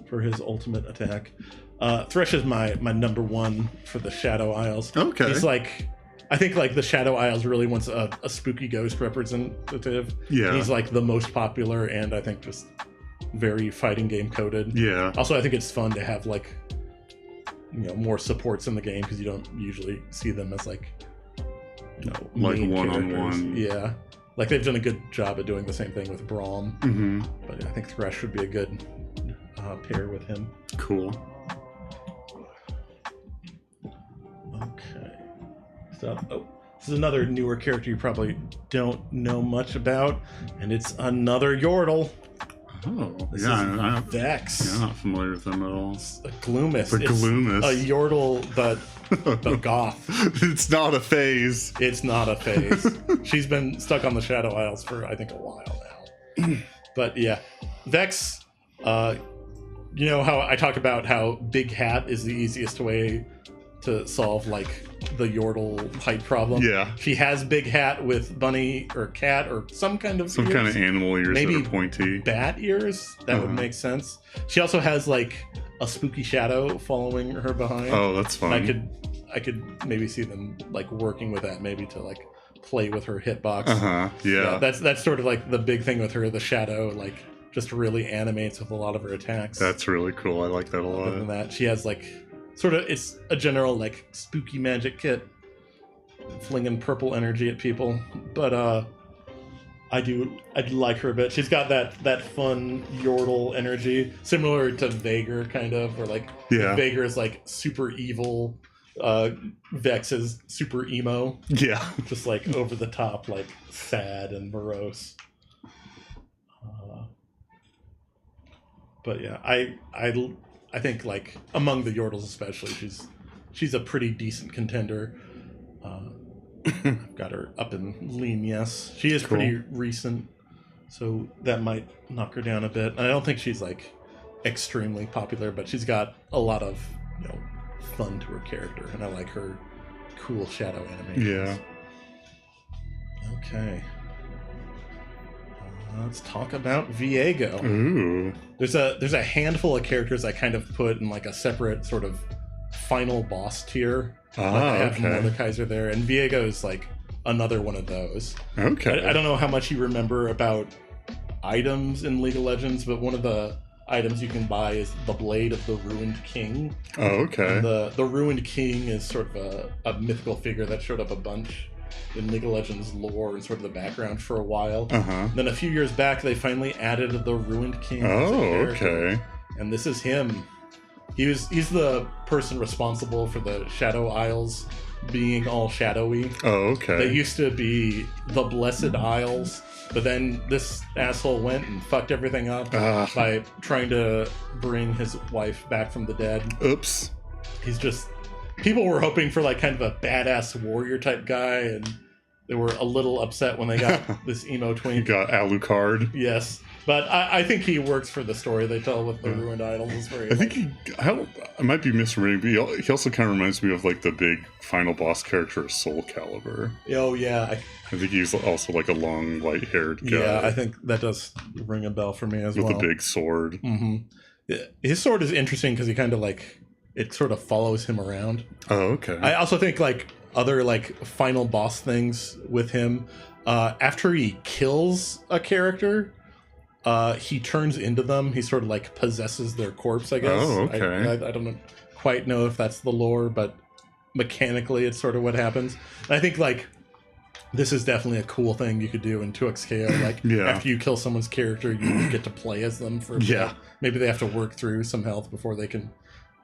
for his ultimate attack. Thresh is my number one for the Shadow Isles. Okay. He's like, I think like the Shadow Isles really wants a spooky ghost representative. Yeah. He's like the most popular, and I think just very fighting game coded. Yeah. Also, I think it's fun to have like, more supports in the game, because you don't usually see them as like, like main one-on-one. Yeah. Like they've done a good job at doing the same thing with Braum. But I think Thresh would be a good pair with him. Cool. Okay. So, this is another newer character you probably don't know much about, and it's another Yordle. Oh, this is Vex. Yeah, I'm not familiar with them at all. It's a Gloomus. The Gloomus. A Yordle, but goth. It's not a phase. It's not a phase. She's been stuck on the Shadow Isles for, I think, a while now. But yeah, Vex, you know how I talk about how Big Hat is the easiest way to solve like the Yordle height problem. Yeah, she has Big Hat with bunny or cat or some kind of animal ears, maybe that are pointy, bat ears. That would make sense. She also has like a spooky shadow following her behind. Oh, that's fun. I could maybe see them like working with that, maybe to like play with her hitbox. Yeah, that's sort of like the big thing with her. The shadow like just really animates with a lot of her attacks. That's really cool. I like that a lot. Other than that, she has like sort of, it's a general like spooky magic kit, flinging purple energy at people. But I like her a bit. She's got that fun Yordle energy, similar to Vaegr kind of, or like Vaegr is like super evil Vex is super emo, Yeah. just like over the top, like sad and morose. But yeah, I think like among the Yordles especially, she's a pretty decent contender. I've got her up in lean, yes. She is pretty recent, so that might knock her down a bit. And I don't think she's like extremely popular, but she's got a lot of, you know, fun to her character, and I like her cool shadow animations. Yeah. Okay. Let's talk about Viego. Ooh. There's a handful of characters I kind of put in like a separate sort of final boss tier. Like I have Mordekaiser there, and Viego is like another one of those. Okay. I don't know how much you remember about items in League of Legends, but one of the items you can buy is the Blade of the Ruined King. Oh, okay. And the Ruined King is sort of a mythical figure that showed up a bunch in League of Legends lore and sort of the background for a while. Then a few years back, they finally added the Ruined King. Oh, okay. And this is him. He's the person responsible for the Shadow Isles being all shadowy. Oh, okay. They used to be the Blessed Isles, but then this asshole went and fucked everything up by trying to bring his wife back from the dead. Oops. He's just... People were hoping for like kind of a badass warrior type guy, and they were a little upset when they got this emo twink. You got Alucard. Yes. But I think he works for the story they tell with the Ruined Idols. It's very, I think I might be misremembering, but he also kind of reminds me of like the big final boss character of Soul Calibur. Oh, yeah. I think he's also like a long white-haired guy. Yeah, I think that does ring a bell for me as well. With a big sword. His sword is interesting because he kind of like, it sort of follows him around. Oh, okay. I also think like other like final boss things with him, after he kills a character, he turns into them. He sort of like possesses their corpse, I guess. Oh, okay. I don't quite know if that's the lore, but mechanically it's sort of what happens. And I think like this is definitely a cool thing you could do in 2XKO. Like after you kill someone's character, you get to play as them for a bit. Maybe they have to work through some health before they can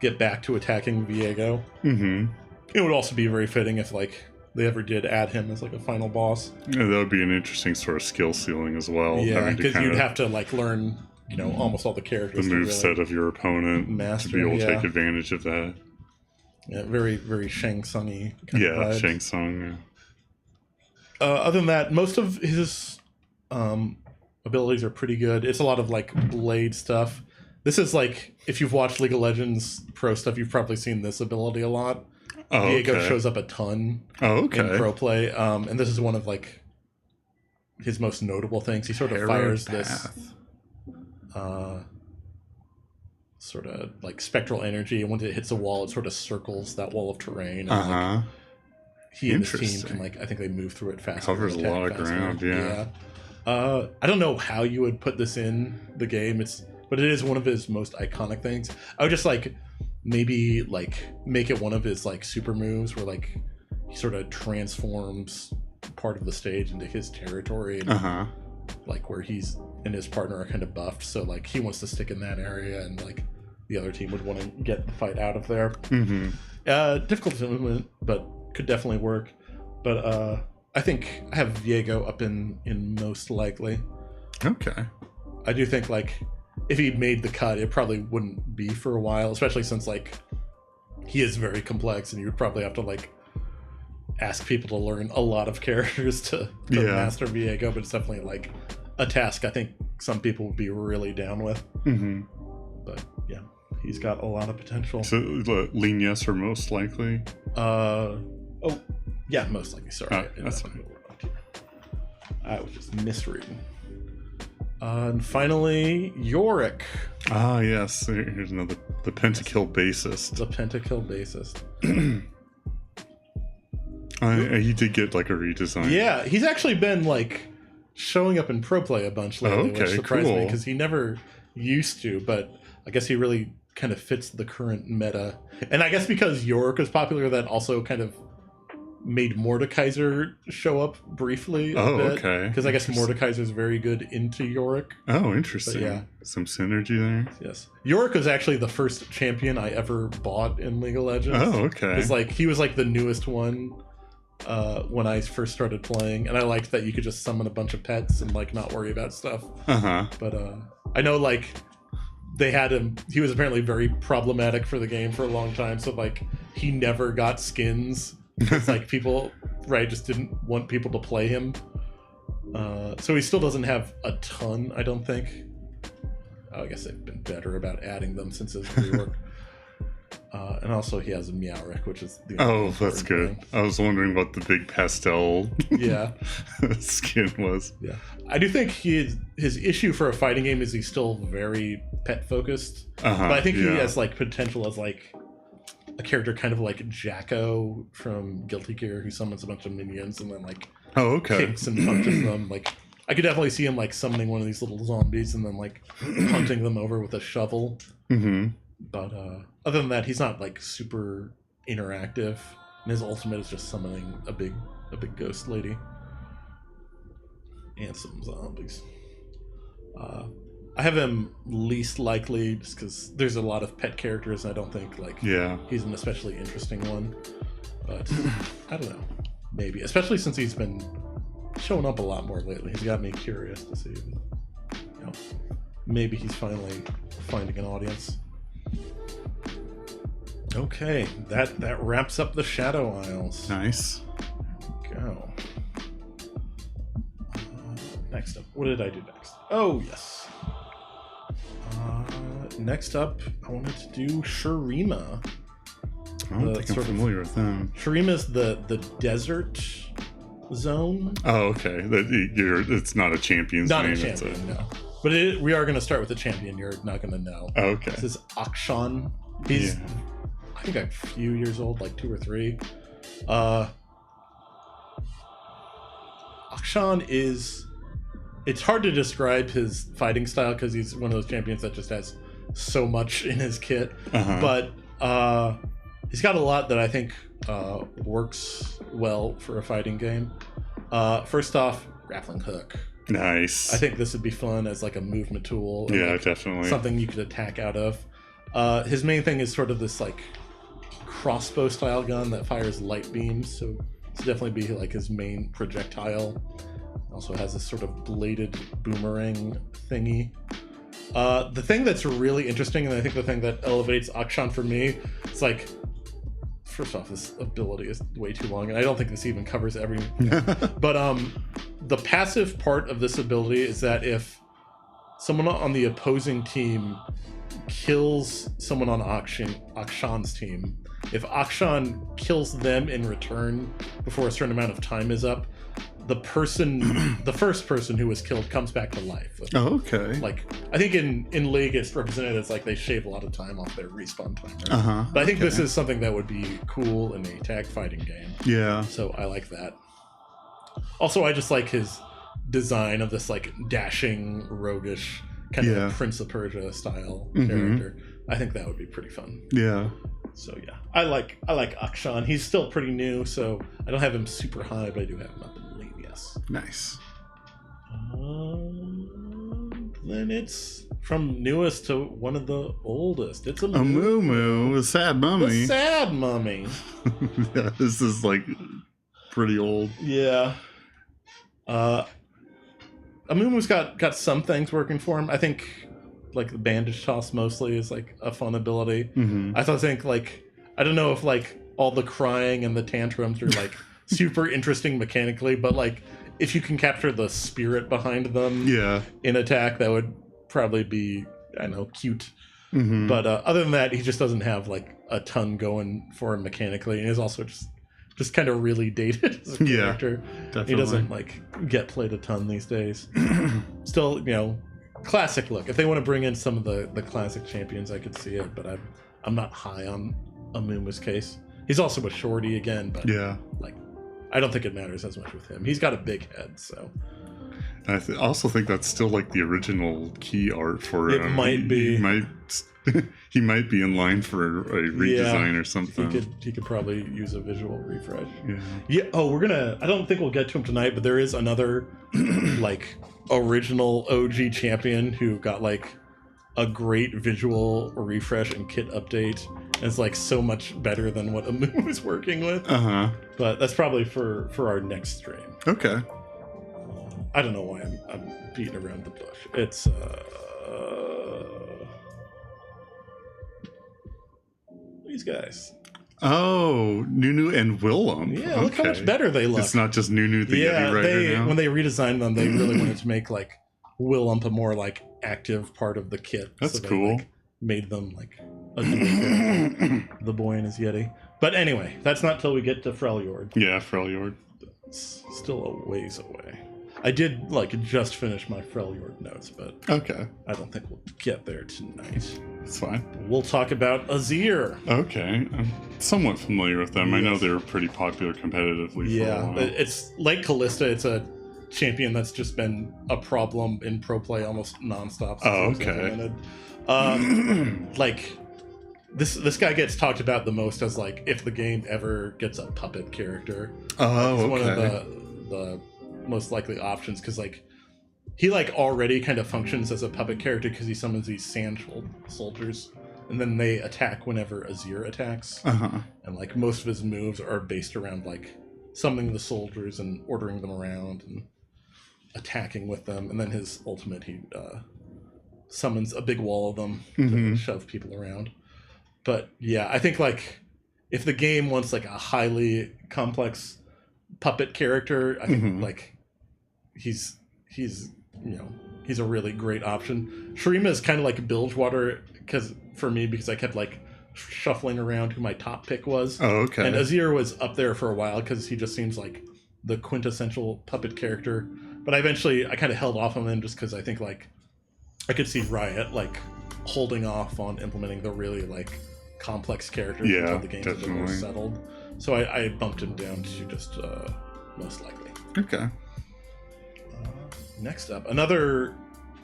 get back to attacking Viego. It would also be very fitting if like they ever did add him as like a final boss. Yeah, that would be an interesting sort of skill ceiling as well. Yeah, because you'd have to like learn, you know, almost all the characters. The move set of your opponent master, to be able to take advantage of that. Yeah, very, very Shang Tsung-y. Shang Tsung. Other than that, most of his abilities are pretty good. It's a lot of like blade stuff. This is like, if you've watched League of Legends Pro stuff, you've probably seen this ability a lot. Viego shows up a ton in pro play, and this is one of like his most notable things. He sort of fires this sort of like spectral energy, and when it hits a wall, it sort of circles that wall of terrain. And, like, he and his team can like, I think they move through it faster. Covers a lot of ground. Yeah. I don't know how you would put this in the game. But it is one of his most iconic things. I would just like maybe like make it one of his like super moves where like he sort of transforms part of the stage into his territory, and like where he's and his partner are kind of buffed, so like he wants to stick in that area, and like the other team would want to get the fight out of there. Difficult movement, but could definitely work. But I think I have Viego up in most likely. Okay. I do think like if he made the cut, it probably wouldn't be for a while, especially since like he is very complex, and you would probably have to like ask people to learn a lot of characters to master Viego. But it's definitely like a task I think some people would be really down with. But yeah, he's got a lot of potential. So lean yes or most likely? Yeah, most likely. Sorry, that's fine. I was just misreading. And finally, Yorick. Ah, yes. Here's another. The Pentakill bassist. The Pentakill bassist. He did get like a redesign. Yeah, he's actually been like showing up in pro play a bunch lately, which surprised me because he never used to. But I guess he really kind of fits the current meta. And I guess because Yorick is popular, that also kind of made Mordekaiser show up briefly a Oh, bit. okay. Because I guess Mordekaiser's very good into Yorick. Oh, interesting. But yeah. Some synergy there. Yes. Yorick was actually the first champion I ever bought in League of Legends. Oh, okay. It's like he was like the newest one when I first started playing, and I liked that you could just summon a bunch of pets and like not worry about stuff. But I know like they had him. He was apparently very problematic for the game for a long time. So like he never got skins. It's like people just didn't want people to play him. So he still doesn't have a ton, I don't think. I guess they've been better about adding them since his rework. And also he has a Meowrick, which is the Oh, that's good. thing. I was wondering what the big pastel Yeah. skin was. Yeah. I do think his issue for a fighting game is he's still very pet focused. But I think he has like potential as like a character kind of like Jacko from Guilty Gear, who summons a bunch of minions and then like kicks and punches them. Like I could definitely see him like summoning one of these little zombies and then like punting them over with a shovel. But other than that, he's not like super interactive, and his ultimate is just summoning a big ghost lady and some zombies. I have him least likely just because there's a lot of pet characters, and I don't think like he's an especially interesting one. But I don't know, maybe, especially since he's been showing up a lot more lately. He's got me curious to see, maybe he's finally finding an audience. Okay, that wraps up the Shadow Isles. Nice. Go. Next up, what did I do next? Oh yes. Next up, I wanted to do Shurima. I don't think I'm familiar with them. Shurima is the desert zone. Oh, okay. It's not a champion's not name. Not a champion, no. But we are going to start with the champion. You're not going to know. Oh, okay. This is Akshan. He's, I think, a few years old, like 2 or 3. Akshan is... It's hard to describe his fighting style because he's one of those champions that just has so much in his kit. But he's got a lot that I think works well for a fighting game. First off, grappling hook. Nice. I think this would be fun as like a movement tool. Yeah, like definitely. Something you could attack out of. His main thing is sort of this like crossbow style gun that fires light beams, so it's definitely be like his main projectile. Also has this sort of bladed boomerang thingy. The thing that's really interesting, and I think the thing that elevates Akshan for me, it's like, first off, this ability is way too long, and I don't think this even covers every. But the passive part of this ability is that if someone on the opposing team kills someone on Akshan's team, if Akshan kills them in return before a certain amount of time is up, the first person who was killed comes back to life. Oh, okay. Like, I think in League it's represented as like they shave a lot of time off their respawn timer. But I think this is something that would be cool in a tag fighting game. Yeah. So I like that. Also, I just like his design of this like dashing, roguish kind of Prince of Persia style character. I think that would be pretty fun. Yeah. So yeah, I like Akshan. He's still pretty new, so I don't have him super high, but I do have him up in the league. Yes. Nice. Then it's from newest to one of the oldest. It's a Moo, a sad mummy. The sad mummy. Yeah, this is like pretty old. Yeah. Amumu's got some things working for him. I think like the bandage toss mostly is like a fun ability. I think like, I don't know if like all the crying and the tantrums are like super interesting mechanically, but like if you can capture the spirit behind them in attack, that would probably be, I don't know, cute. But other than that, he just doesn't have like a ton going for him mechanically, and he's also just kind of really dated as a character. Definitely. He doesn't like get played a ton these days. Still, classic look. If they want to bring in some of the classic champions, I could see it, but I'm not high on Amumu's case. He's also a shorty again, but like I don't think it matters as much with him. He's got a big head, so. I also think that's still like the original key art for it. Might be. Might He might be in line for a redesign or something. He could probably use a visual refresh. Yeah. Yeah. Oh, I don't think we'll get to him tonight, but there is another like original OG champion who got like a great visual refresh and kit update. And it's like so much better than what Amu is working with. But that's probably for our next stream. Okay. I don't know why I'm beating around the bush. It's these guys. Oh, Nunu and Willem. Yeah, look how much better they look. It's not just Nunu the Yeti Rider now. When they redesigned them, they really wanted to make like Willem a more like active part of the kit. That's cool. Like, made them like a the boy and his Yeti. But anyway, that's not till we get to Freljord. Yeah, Freljord. It's still a ways away. I did like just finish my Freljord notes, but okay, I don't think we'll get there tonight. It's fine. We'll talk about Azir. Okay, I'm somewhat familiar with them. Yes. I know they were pretty popular competitively for a while. It's like Callista. It's a champion that's just been a problem in pro play almost nonstop. Like this guy gets talked about the most as like if the game ever gets a puppet character. He's one of the most likely options because like he like already kind of functions as a puppet character because he summons these sand soldiers and then they attack whenever Azir attacks. And like most of his moves are based around like summoning the soldiers and ordering them around and attacking with them, and then his ultimate he summons a big wall of them to shove people around. But yeah, I think like if the game wants like a highly complex puppet character, I think like he's a really great option. Shurima is kind of like Bilgewater because I kept like shuffling around who my top pick was. Oh, okay. And Azir was up there for a while because he just seems like the quintessential puppet character. But I kind of held off on him just because I think like I could see Riot like holding off on implementing the really like complex characters until the game's a bit more settled. So I bumped him down to just most likely. Okay. Next up, another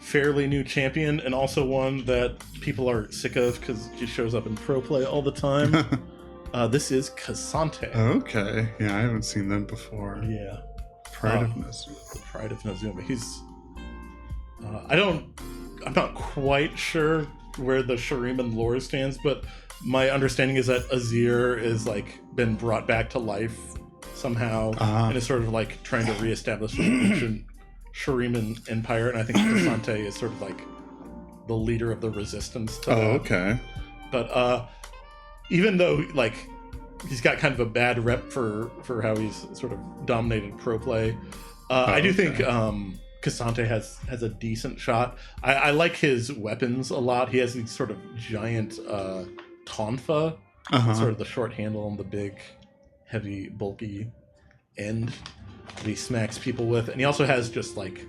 fairly new champion, and also one that people are sick of because she shows up in pro play all the time. This is Cassante. Okay. Yeah, I haven't seen them before. Yeah. Pride of Nazuma. The Pride of Nazuma. He's... I'm not quite sure where the Shurima lore stands, but my understanding is that Azir is like been brought back to life somehow and is sort of like trying to reestablish the ancient Shuriman Empire, and I think Cassante is sort of like the leader of the resistance to that. Okay. But even though like he's got kind of a bad rep for how he's sort of dominated pro play, I do think Cassante has a decent shot. I like his weapons a lot. He has these sort of giant tonfa, sort of the short handle and the big, heavy, bulky end that he smacks people with. And he also has just like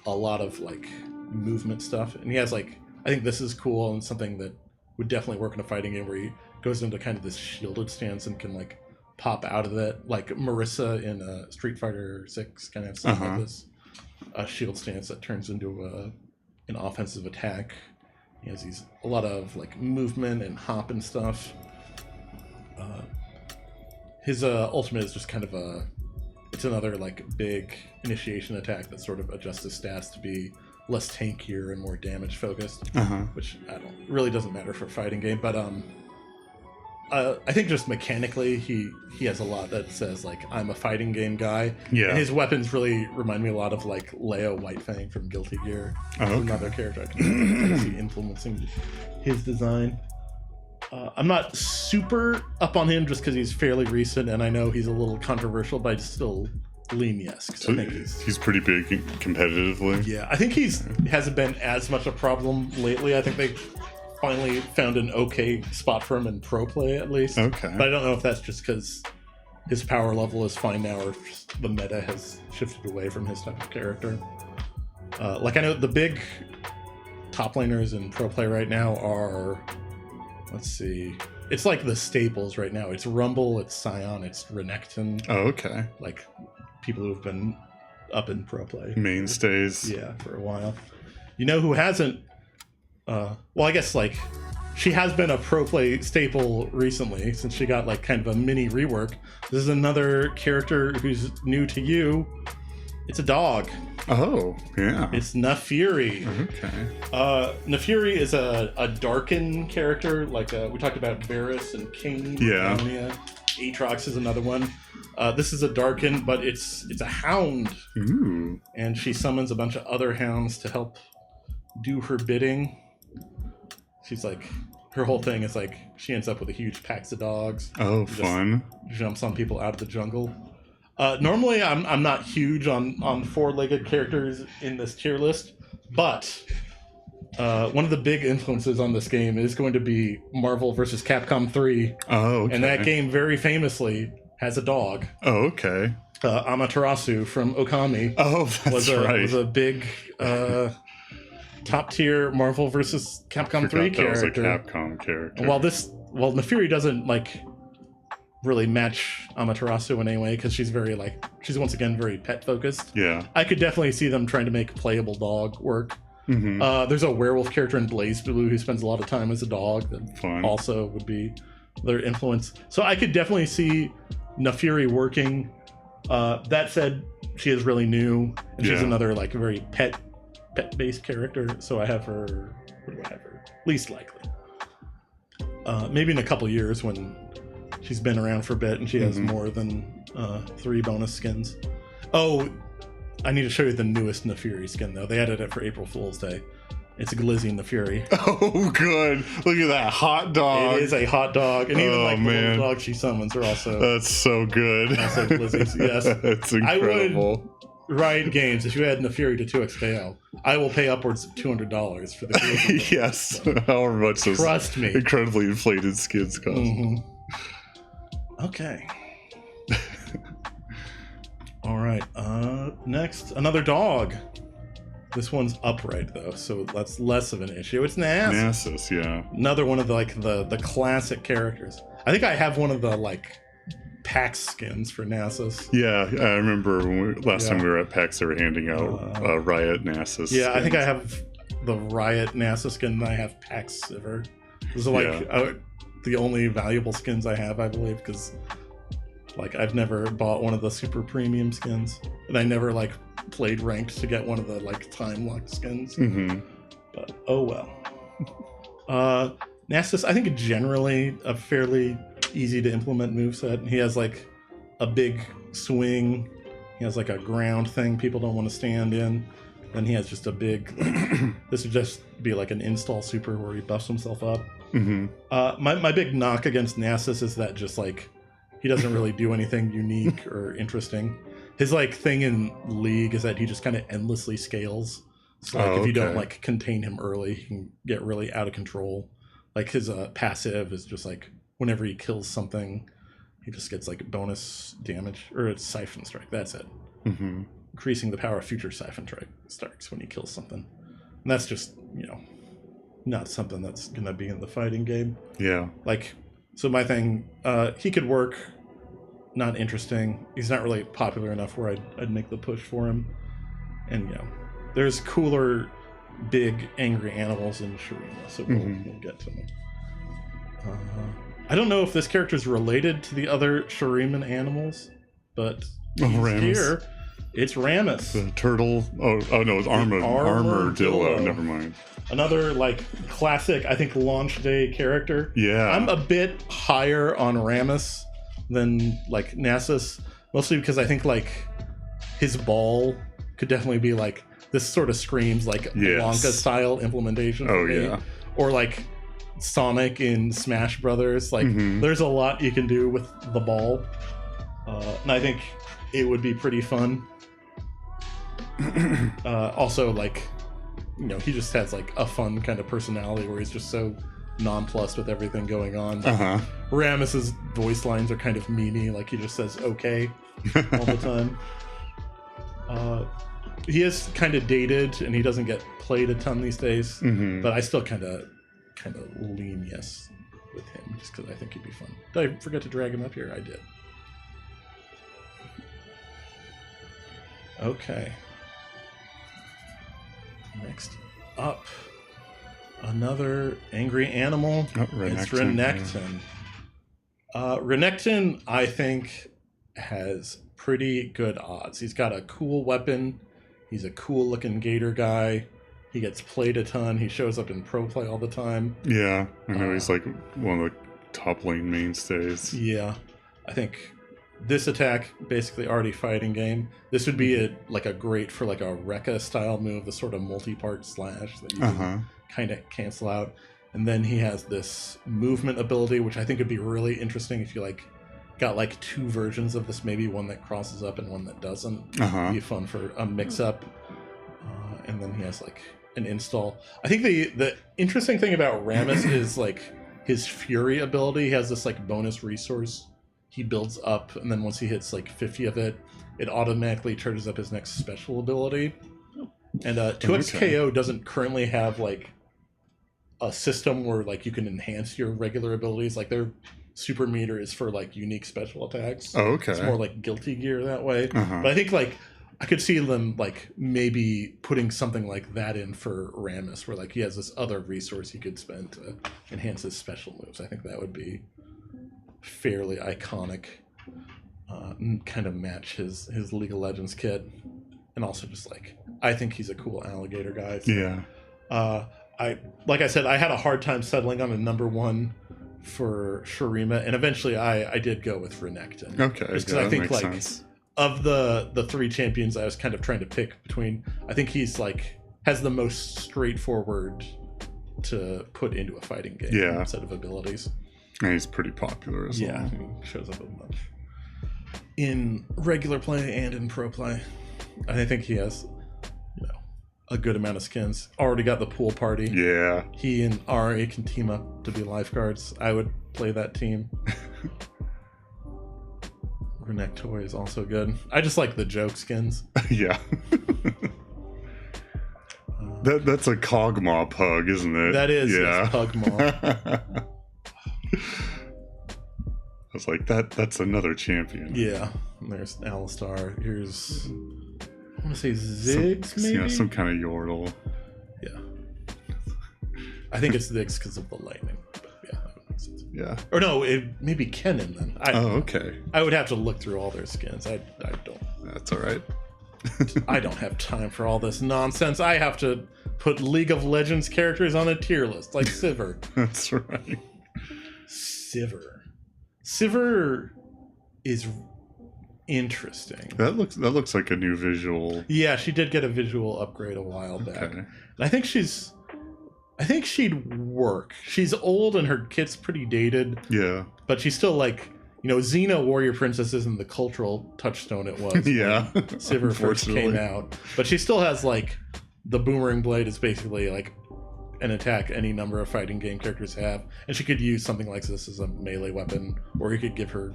a lot of like movement stuff. And he has like, I think this is cool and something that would definitely work in a fighting game where he goes into kind of this shielded stance and can like pop out of it. Like Marissa in Street Fighter 6 kind of stuff like this. A shield stance that turns into an offensive attack. He has a lot of like movement and hop and stuff. His ultimate is just kind of it's another like big initiation attack that sort of adjusts his stats to be less tankier and more damage focused, which really doesn't matter for a fighting game. But I think just mechanically he has a lot that says like I'm a fighting game guy. Yeah. And his weapons really remind me a lot of like Leo Whitefang from Guilty Gear. Another character I can see influencing his design. I'm not super up on him just because he's fairly recent, and I know he's a little controversial, but I still lean yes. So I think he's pretty big competitively. Yeah, I think hasn't been as much a problem lately. I think they finally found an okay spot for him in pro play at least. Okay. But I don't know if that's just because his power level is fine now or if the meta has shifted away from his type of character. Like I know the big top laners in pro play right now are, let's see, it's like the staples right now. It's Rumble, it's Scion, it's Renekton. Oh, okay. Like people who've been up in pro play. Mainstays. Yeah, for a while. You know who hasn't well, I guess like she has been a pro play staple recently since she got like kind of a mini rework. This is another character who's new to you. It's a dog. Oh, yeah. It's Nefiri. Okay. Nefiri is a Darkin character. Like we talked about Varus and King. Yeah. Aatrox is another one. This is a Darkin, but it's a hound. Ooh. And she summons a bunch of other hounds to help do her bidding. She's like, her whole thing is like, she ends up with a huge packs of dogs. Oh, fun. Jumps on people out of the jungle. Normally, I'm not huge on four-legged characters in this tier list, but one of the big influences on this game is going to be Marvel vs. Capcom 3. Oh, okay. And that game very famously has a dog. Oh, okay. Amaterasu from Okami. Oh, that's right. Was a big top-tier Marvel vs. Capcom 3 character. That was a Capcom character. While Nefiri doesn't like really match Amaterasu in any way because she's once again very pet focused. Yeah, I could definitely see them trying to make playable dog work. Mm-hmm. There's a werewolf character in Blaze Blue who spends a lot of time as a dog that Fun. Also would be their influence. So I could definitely see Nefiri working. That said, she is really new and she's another like very pet based character. So I have her. What do I have her? Least likely. Maybe in a couple years when she's been around for a bit and she has more than 3 bonus skins. Oh, I need to show you the newest Nefiri skin, though. They added it for April Fool's Day. It's a Glizzy Nefiri. Oh, good. Look at that hot dog. It is a hot dog. And even the little dogs she summons are also... That's so good. Also Glizzies, yes. That's incredible. I would, Riot Games, if you add Nefiri to 2XKO, I will pay upwards of $200 for the Glizzy. Yes. However much those Trust me. Incredibly inflated skins cost. Mm-hmm. Okay. All right. Next, another dog. This one's upright though, so that's less of an issue. It's Nasus, yeah. Another one of the classic characters. I think I have one of the like PAX skins for Nasus. Yeah, I remember when last time we were at PAX, they were handing out Riot Nasus. Yeah, skins. I think I have the Riot Nasus skin, and I have PAX Sivir. Those are like the only valuable skins I have, I believe, because like I've never bought one of the super premium skins, and I never like played ranked to get one of the like time locked skins. Mm-hmm. But oh well. Nasus, I think generally a fairly easy to implement moveset. He has like a big swing. He has like a ground thing people don't want to stand in. Then he has just a big. This would just be like an install super where he buffs himself up. Mm-hmm. My big knock against Nasus is that just like he doesn't really do anything unique or interesting. His like thing in League is that he just kind of endlessly scales. So like if you don't like contain him early, he can get really out of control. Like his passive is just like whenever he kills something, he just gets like bonus damage, or it's Siphon Strike. That's it. Mm-hmm. Increasing the power of future Siphon Strikes when he kills something. And that's just, not something that's gonna be in the fighting game. Yeah. Like, so my thing, he could work. Not interesting. He's not really popular enough where I'd make the push for him. And there's cooler, big, angry animals in Shurima, so we'll get to them. I don't know if this character is related to the other Shuriman animals, but here it's Rammus. The turtle. Oh no, it's Armadillo. Never mind. Another like classic, I think, launch day character. Yeah. I'm a bit higher on Rammus than like Nasus, mostly because I think like his ball could definitely be like this sort of screams like Blanca style implementation. Oh yeah. Or like Sonic in Smash Brothers. Like there's a lot you can do with the ball. And I think it would be pretty fun. Also like he just has like a fun kind of personality where he's just so nonplussed with everything going on. Rammus's voice lines are kind of memey, like he just says okay all the time. He is kind of dated and he doesn't get played a ton these days, but I still kind of lean yes with him just because I think he'd be fun. Did I forget to drag him up here? I did. Okay. Next up, another angry animal. Oh, It's Renekton. Renekton. Renekton, I think, has pretty good odds. He's got a cool weapon. He's a cool looking gator guy. He gets played a ton. He shows up in pro play all the time. Yeah, I know he's like one of the top lane mainstays. Yeah, I think this attack basically already fighting game. This would be a great for like a Rekka style move, the sort of multi-part slash that you can kind of cancel out. And then he has this movement ability, which I think would be really interesting if you like got like two versions of this, maybe one that crosses up and one that doesn't. Be fun for a mix-up. And then he has like an install. I think the interesting thing about Rammus is like his Fury ability. He has this like bonus resource he builds up, and then once he hits like 50 of it, it automatically charges up his next special ability. And 2xKO doesn't currently have like a system where like you can enhance your regular abilities. Like their super meter is for like unique special attacks. Oh, okay. It's more like Guilty Gear that way. But I think like I could see them like maybe putting something like that in for Rammus, where like he has this other resource he could spend to enhance his special moves. I think that would be fairly iconic, and kind of match his League of Legends kit, and also just like I think he's a cool alligator guy. So, Yeah. Like I said, I had a hard time settling on a number one for Shurima, and eventually I did go with Renekton. Okay. Just because I think like sense. Of the three champions I was kind of trying to pick between, I think he's like has the most straightforward to put into a fighting game set of abilities. And he's pretty popular as well. Yeah, he shows up a bunch in regular play and in pro play. I think he has, a good amount of skins. Already got the pool party. Yeah. He and Ari can team up to be lifeguards. I would play that team. Renekton is also good. I just like the joke skins. Yeah. That's a Kog'Maw pug, isn't it? That is, yes, Pugmaw. I was like, that's another champion. Yeah. And there's Alistar. Here's, I want to say Ziggs, maybe? Yeah, some kind of Yordle. Yeah. I think it's Ziggs because of the lightning. But yeah, that would make sense. Yeah. Or no, maybe Kennen then. Okay. I would have to look through all their skins. I don't. That's all right. I don't have time for all this nonsense. I have to put League of Legends characters on a tier list, like Sivir. That's right. Sivir is interesting. That looks like a new visual. Yeah, she did get a visual upgrade a while back. And I think she'd work. She's old and her kit's pretty dated. Yeah. But she's still like, Xena Warrior Princess isn't the cultural touchstone it was. Yeah. When Sivir first came out. But she still has like the Boomerang Blade is basically like an attack any number of fighting game characters have. And she could use something like this as a melee weapon, or you could give her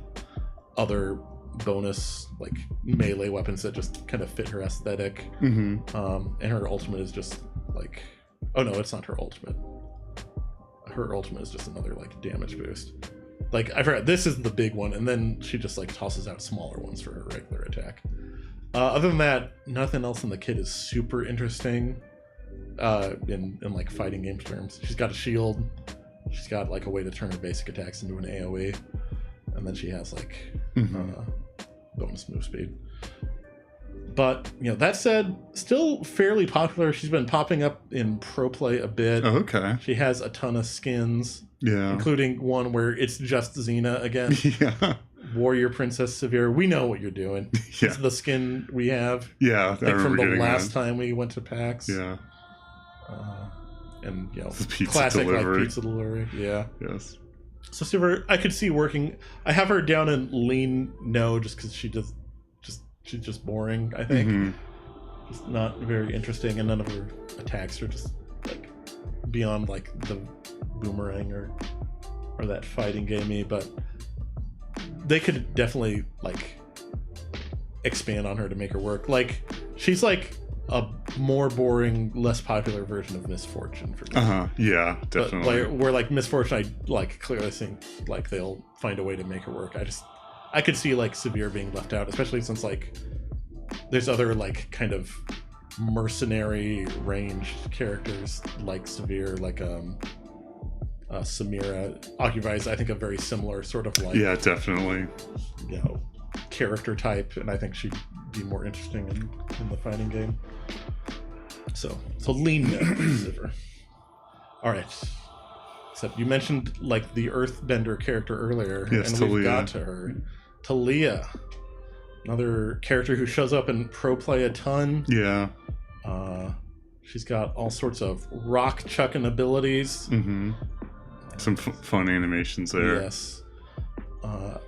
other bonus like melee weapons that just kind of fit her aesthetic. And her ultimate is just like, oh no, it's not her ultimate. Her ultimate is just another like damage boost. Like I forgot, this is the big one, and then she just like tosses out smaller ones for her regular attack. Other than that, nothing else in the kit is super interesting. In like fighting game terms, she's got a shield. She's got like a way to turn her basic attacks into an AOE, and then she has like bonus move speed. But that said, still fairly popular. She's been popping up in pro play a bit. Oh, okay. She has a ton of skins. Yeah. Including one where it's just Xena again. Yeah. Warrior Princess Sivir. We know what you're doing. Yeah. It's the skin we have. Yeah. Like from the last time we went to PAX. Yeah. And the pizza classic delivery. like pizza delivery. Yeah. Yes. So Sivir, I could see working. I have her down in lean no, just because she's just boring. I think. Just not very interesting, and none of her attacks are just like beyond like the boomerang or that fighting gamey. But they could definitely like expand on her to make her work. Like she's like a more boring, less popular version of Miss Fortune for me. Yeah, definitely. But where like Miss Fortune, I like clearly think like they'll find a way to make her work. I could see like Sivir being left out, especially since like there's other like kind of mercenary ranged characters like Severe, like Samira occupies, I think, a very similar sort of like definitely, character type, and I think she'd be more interesting in the fighting game. So lean no, Sivir. All right. Except you mentioned like the Earthbender character earlier, yes, and Talia. we've got to her. Talia, another character who shows up in pro play a ton. Yeah. She's got all sorts of rock chucking abilities. Mm-hmm. Some fun animations there. Yes. I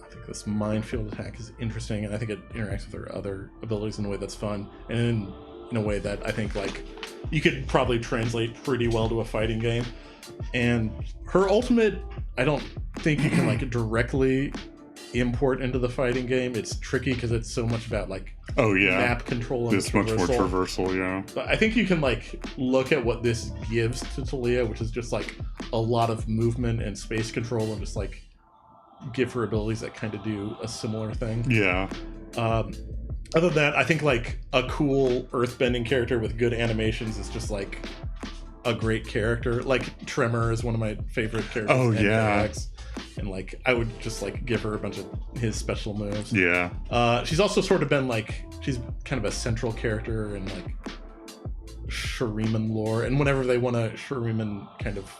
think this minefield attack is interesting, and I think it interacts with her other abilities in a way that's fun, and in a way that I think like you could probably translate pretty well to a fighting game. And her ultimate, I don't think you can like directly import into the fighting game. It's tricky because it's so much about like map control and it's much more traversal. But I think you can like look at what this gives to Talia, which is just like a lot of movement and space control, and just like give her abilities that kind of do a similar thing. Other than that, I think like a cool earthbending character with good animations is just like a great character. Like Tremor is one of my favorite characters. And like I would just like give her a bunch of his special moves. She's also sort of been like, she's kind of a central character in like Shuriman lore, and whenever they want a Shuriman kind of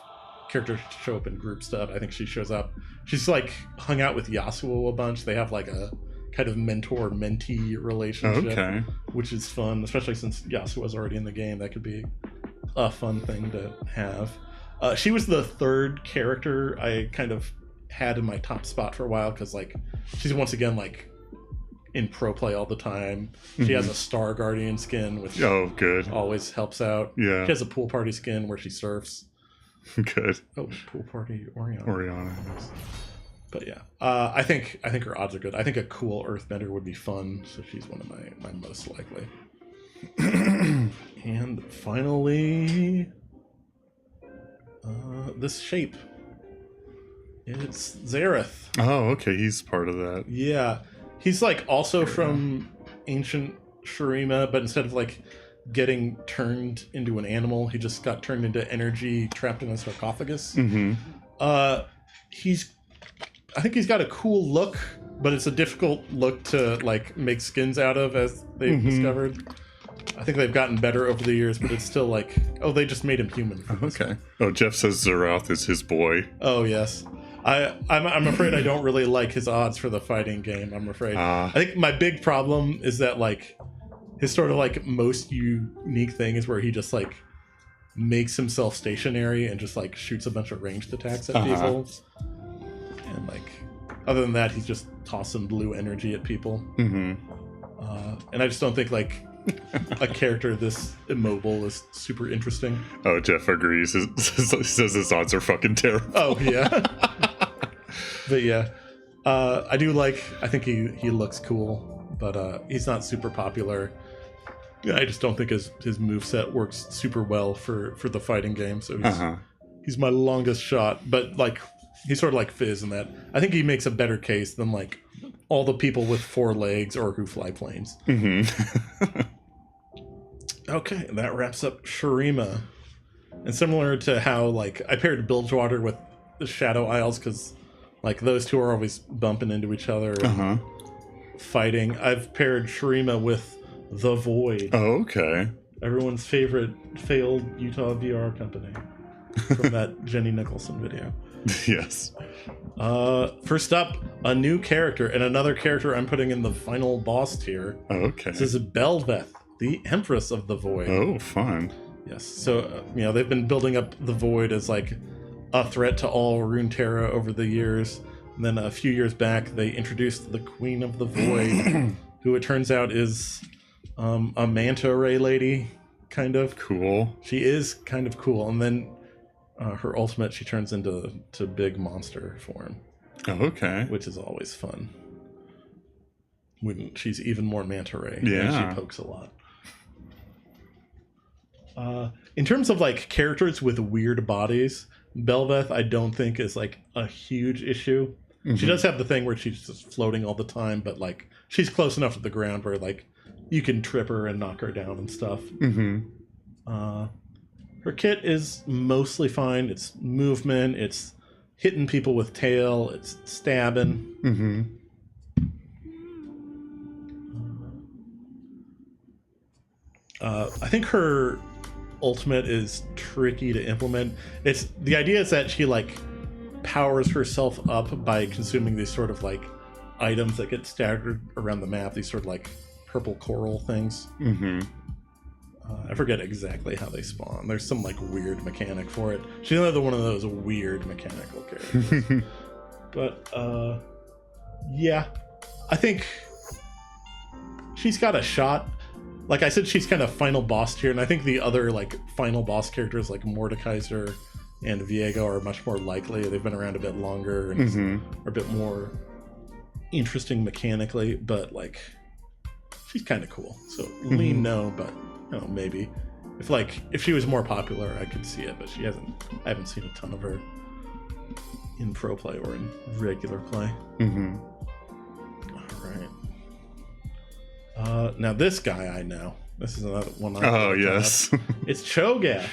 character to show up in group stuff, I think she shows up. She's like hung out with Yasuo a bunch. They have like a kind of mentor-mentee relationship, which is fun, especially since Yasuo's already in the game. That could be a fun thing to have. She was the third character I kind of had in my top spot for a while, because like she's once again like in pro play all the time. She has a Star Guardian skin, which always helps out. She has a pool party skin where she surfs. Pool party Oriana. But yeah, I think her odds are good. I think a cool Earthbender would be fun, so she's one of my most likely. And finally, this shape. It's Zareth. Oh, okay, he's part of that. Yeah, he's like also from ancient Shurima, but instead of like getting turned into an animal, he just got turned into energy trapped in a sarcophagus. I think he's got a cool look, but it's a difficult look to like make skins out of, as they've discovered. I think they've gotten better over the years, but it's still like, they just made him human. Jeff says Zerath is his boy. Oh yes, I'm afraid I don't really like his odds for the fighting game. I'm afraid. I think my big problem is that like his sort of like most unique thing is where he just like makes himself stationary and just like shoots a bunch of ranged attacks at people. And like, other than that, he's just tossing blue energy at people. And I just don't think like a character this immobile is super interesting. Oh, Jeff agrees. He says his odds are fucking terrible. Oh yeah. But yeah, I think he looks cool, but he's not super popular. I just don't think his moveset works super well for the fighting game. So he's my longest shot, but like he's sort of like Fizz in that I think he makes a better case than like all the people with 4 legs or who fly planes. Okay, and that wraps up Shurima. And similar to how like I paired Bilgewater with the Shadow Isles, because like those two are always bumping into each other and fighting, I've paired Shurima with the Void. Oh, okay. Everyone's favorite failed Utah VR company from that Jenny Nicholson video. Yes. First up, a new character, and another character I'm putting in the final boss tier. Okay. This is Belveth, the Empress of the Void. Oh, fun. Yes. So, they've been building up the Void as like a threat to all Runeterra over the years. And then a few years back, they introduced the Queen of the Void, who it turns out is a manta ray lady, kind of. Cool. She is kind of cool. And then her ultimate, she turns into big monster form. Oh, okay. Which is always fun. When she's even more manta ray. Yeah. And she pokes a lot. In terms of like characters with weird bodies, Belveth I don't think is like a huge issue. She does have the thing where she's just floating all the time, but like she's close enough to the ground where like you can trip her and knock her down and stuff. Mm-hmm. Her kit is mostly fine. It's movement. It's hitting people with tail. It's stabbing. Mm-hmm. I think her ultimate is tricky to implement. It's the idea is that she like powers herself up by consuming these sort of like items that get staggered around the map. These sort of like purple coral things. Mm-hmm. I forget exactly how they spawn. There's some like weird mechanic for it. She's another one of those weird mechanical characters. But yeah, I think she's got a shot. Like I said, she's kind of final boss tier, and I think the other like final boss characters like Mordekaiser and Viego are much more likely. They've been around a bit longer and are a bit more interesting mechanically, but like she's kind of cool. So lean no, but you know, maybe if she was more popular, I could see it, but I haven't seen a ton of her in pro play or in regular play. Mm-hmm. All right. Now this guy I know. This is another one. Oh yes, it's Cho'Gath.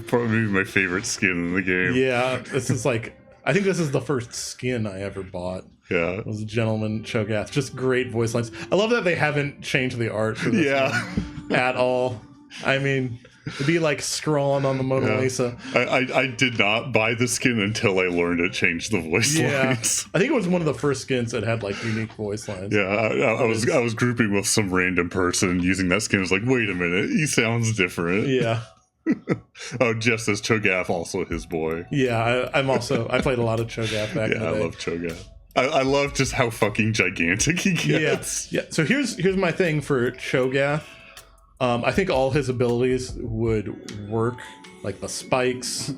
Probably my favorite skin in the game. Yeah, this is like I think this is the first skin I ever bought. Yeah, it was a Gentleman Cho'Gath. Just great voice lines. I love that they haven't changed the art for this one at all. I mean, it'd be like scrolling on the Mona Lisa. I did not buy the skin until I learned it changed the voice lines. I think it was one of the first skins that had like unique voice lines. Yeah, I was grouping with some random person using that skin. I was like, wait a minute, he sounds different. Yeah. Oh, just as Cho'Gath, also his boy. Yeah, I played a lot of Cho'Gath back in the day. I love Cho'Gath. I love just how fucking gigantic he gets. Yeah. So here's my thing for Cho'Gath. I think all his abilities would work, like the spikes,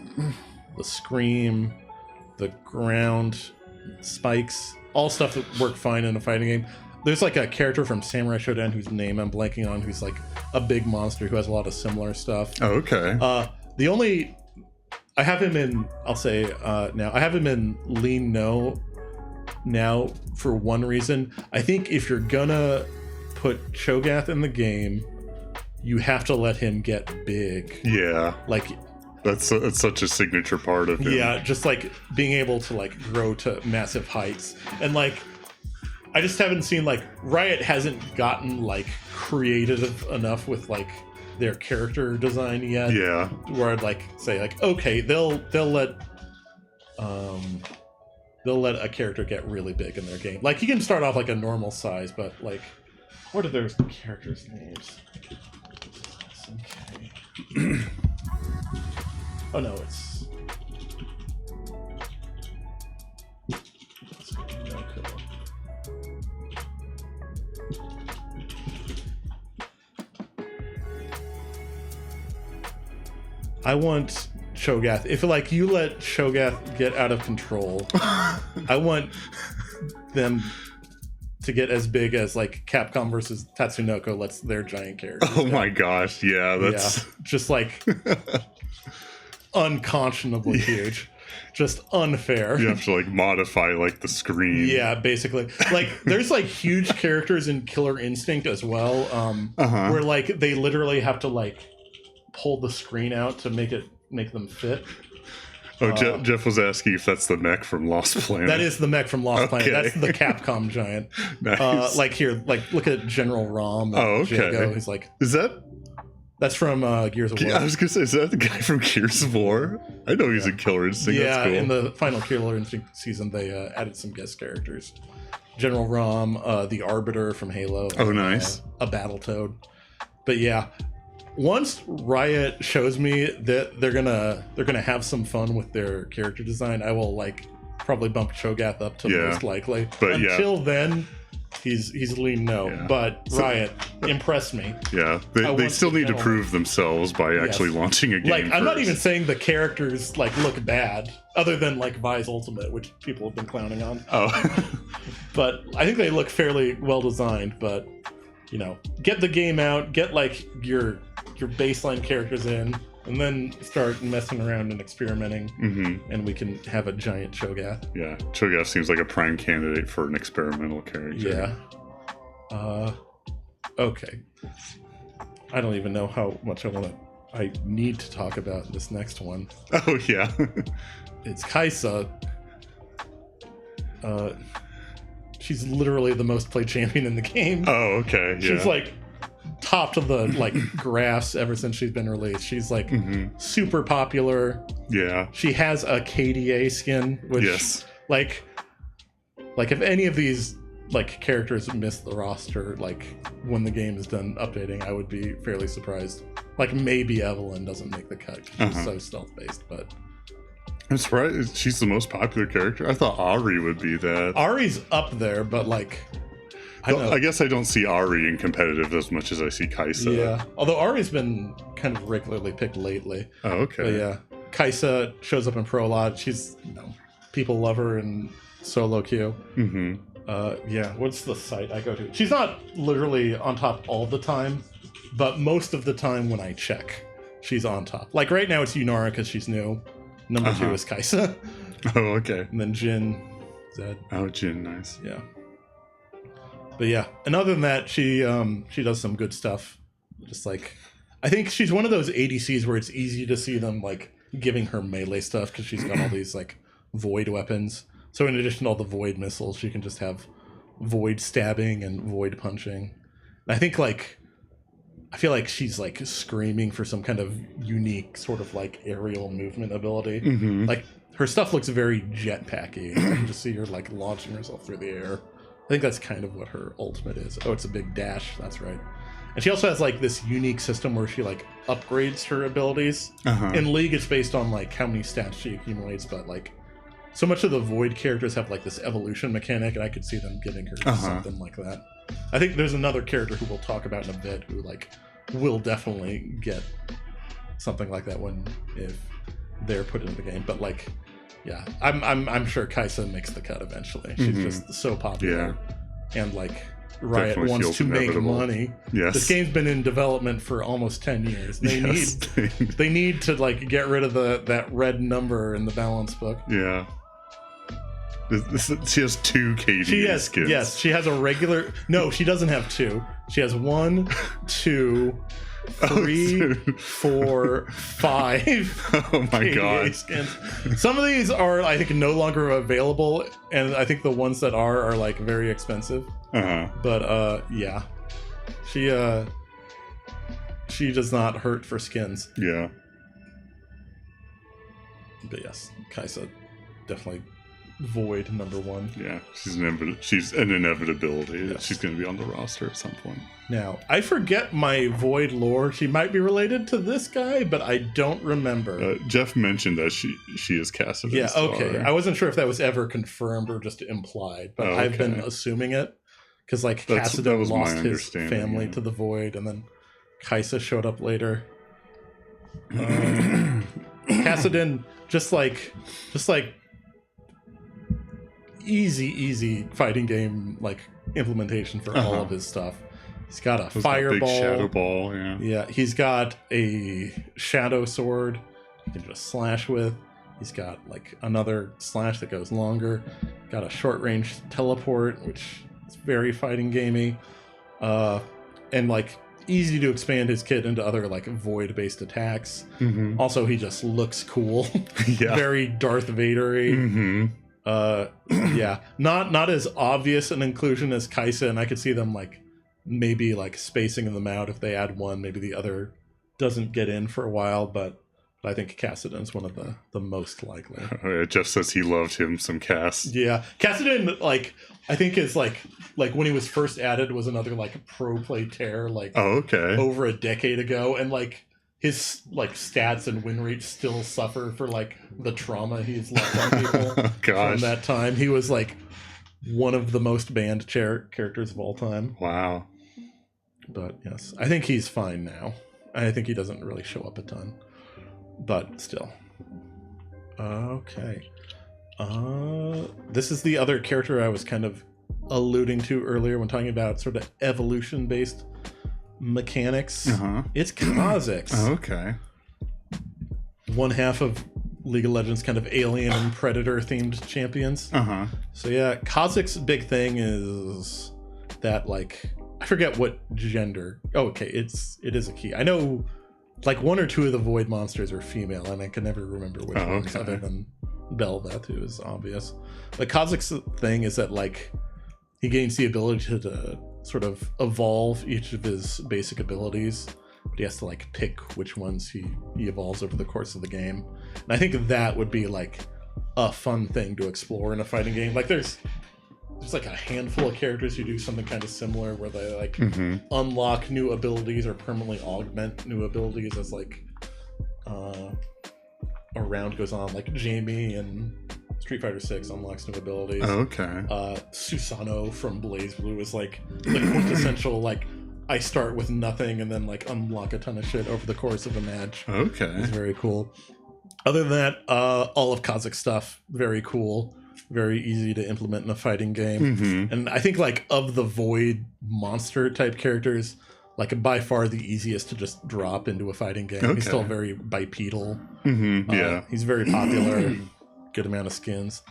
the scream, the ground spikes, all stuff that work fine in a fighting game. There's like a character from Samurai Shodown whose name I'm blanking on, who's like a big monster who has a lot of similar stuff. Oh, okay. I have him in, I'll say now, I have him in lean no now for one reason. I think if you're gonna put Cho'Gath in the game, you have to let him get big. Yeah. Like that's such a signature part of him. Yeah, just like being able to like grow to massive heights. And like I just haven't seen like Riot hasn't gotten like creative enough with like their character design yet. Yeah. Where I'd like say like, okay, they'll let a character get really big in their game. Like he can start off like a normal size, but like what are those characters' names? Okay. Oh no, it's I want Cho'Gath. If like you let Cho'Gath get out of control, I want them to get as big as like Capcom versus Tatsunoko lets their giant characters go. My gosh, yeah, that's just like unconscionably huge, just unfair. You have to like modify like the screen. Yeah, basically. Like there's like huge characters in Killer Instinct as well, where like they literally have to like pull the screen out to make them fit. Oh, Jeff was asking if that's the mech from Lost Planet. That is the mech from Lost Planet. That's the Capcom giant. Nice. Like here, like look at General Rom. Oh, okay. Jago. He's like, that's from Gears of War. I was gonna say, is that the guy from Gears of War? I know he's in Killer Instinct. Yeah, that's cool. In the final Killer Instinct season, they added some guest characters. General Rom, the Arbiter from Halo. Oh, nice. A Battletoad. But yeah. Once Riot shows me that they're gonna have some fun with their character design, I will like probably bump Cho'Gath up to most likely. But until then, he's lean no. Yeah. But Riot impressed me. Yeah, they still need to prove themselves by actually launching a game. Like I'm not even saying the characters like look bad, other than like Vi's Ultimate, which people have been clowning on. Oh, but I think they look fairly well designed. But you know, get the game out, get like your baseline characters in, and then start messing around and experimenting, and we can have a giant Cho'Gath. Yeah, Cho'Gath seems like a prime candidate for an experimental character. Yeah. Okay. I don't even know how much I need to talk about this next one. Oh, yeah. It's Kaisa. She's literally the most played champion in the game. Oh, okay. Yeah. She's like top of the like graphs ever since she's been released. She's like super popular. Yeah. She has a KDA skin, which Yes. like if any of these like characters miss the roster, like when the game is done updating, I would be fairly surprised. Like maybe Evelyn doesn't make the cut 'cause she's so stealth based, but I'm surprised she's the most popular character. I thought Ari would be that. Ari's up there, but like I don't know. I guess I don't see Ari in competitive as much as I see Kaisa. Yeah, although Ari's been kind of regularly picked lately. Oh, okay. But yeah, Kaisa shows up in Pro a lot. She's, people love her in solo queue. Mm-hmm. Yeah, what's the site I go to? She's not literally on top all the time, but most of the time when I check, she's on top. Like right now it's Yunara because she's new. Number 2 is Kaisa. Oh, okay. And then Jin, Zed. Oh, Jin, nice. Yeah. But yeah, and other than that, she does some good stuff. Just like, I think she's one of those ADCs where it's easy to see them like giving her melee stuff because she's got all these like void weapons. So in addition to all the void missiles, she can just have void stabbing and void punching. And I think like, I feel like she's like screaming for some kind of unique sort of like aerial movement ability. Like her stuff looks very jetpacky. I can just see her like launching herself through the air. I think that's kind of what her ultimate is. Oh, it's a big dash. That's right. And she also has like this unique system where she like upgrades her abilities. In League, it's based on like how many stats she accumulates, but like so much of the Void characters have like this evolution mechanic, and I could see them giving her something like that. I think there's another character who we'll talk about in a bit who like will definitely get something like that if they're put into the game. But like, yeah, I'm sure Kaisa makes the cut eventually. She's just so popular, and like Riot Definitely wants to make inevitable. money. Yes. This game's been in development for almost 10 years. They Yes. they need to like get rid of that red number in the balance book. Yeah. She has 2 KD She has skins. yes, she has a regular. No, she doesn't have 2. She has 1, 2, 3, 4, 5. Oh my KDA god. skins. Some of these are, I think, no longer available, and I think the ones that are like very expensive. But yeah, she does not hurt for skins. Yeah. But yes, Kaisa definitely Void number 1. Yeah. She's an inevitability. Yes. She's going to be on the roster at some point. Now, I forget my Void lore. She might be related to this guy, but I don't remember. Jeff mentioned that she is Cassidy's Yeah, okay. daughter. I wasn't sure if that was ever confirmed or just implied, but Oh, I've been okay. assuming it. Because, like, That Cassidy was my lost his understanding, family yeah. to the Void, and then Kaisa showed up later. Cassidy, just like easy fighting game, like, implementation for all of his stuff. He's got a That fireball. big shadow ball, yeah. Yeah, he's got a shadow sword you can just slash with. He's got like another slash that goes longer. Got a short range teleport, which is very fighting gamey. And like easy to expand his kit into other like void based attacks. Also, he just looks cool. Yeah. Very Darth Vader-y. Yeah, not as obvious an inclusion as Kaisa, and I could see them like maybe like spacing them out. If they add one, maybe the other doesn't get in for a while, but I think Cassidon's one of the most likely. Jeff says he loved him some Cass. Yeah, Cassidon, like I think is like when he was first added was another like pro play tear like Oh, okay. over a decade ago, and like his like stats and win rate still suffer for like the trauma he's left on people from that time. He was like one of the most banned characters of all time. Wow. But yes, I think he's fine now. I think he doesn't really show up a ton, but still. Okay. This is the other character I was kind of alluding to earlier when talking about sort of evolution-based mechanics. It's Kha'Zix. Oh, okay. One half of League of Legends kind of alien and predator themed champions. So yeah, Kha'Zix's big thing is that like I forget what gender. Oh, okay, it is a key. I know like 1 or 2 of the void monsters are female, and I can never remember which ones other than Bel'Veth, who is obvious. But Kha'Zix's thing is that like he gains the ability to sort of evolve each of his basic abilities, but he has to like pick which ones he evolves over the course of the game. And I think that would be like a fun thing to explore in a fighting game. Like there's like a handful of characters who do something kind of similar where they like unlock new abilities or permanently augment new abilities as like a round goes on. Like Jamie in Street Fighter 6 unlocks new abilities. Susano from BlazBlue is like the quintessential like I start with nothing and then like unlock a ton of shit over the course of a match. It's very cool. Other than that, all of Kha'Zix stuff, very cool. Very easy to implement in a fighting game. And I think like of the void monster type characters, like by far the easiest to just drop into a fighting game. He's still very bipedal. He's very popular. Good amount of skins.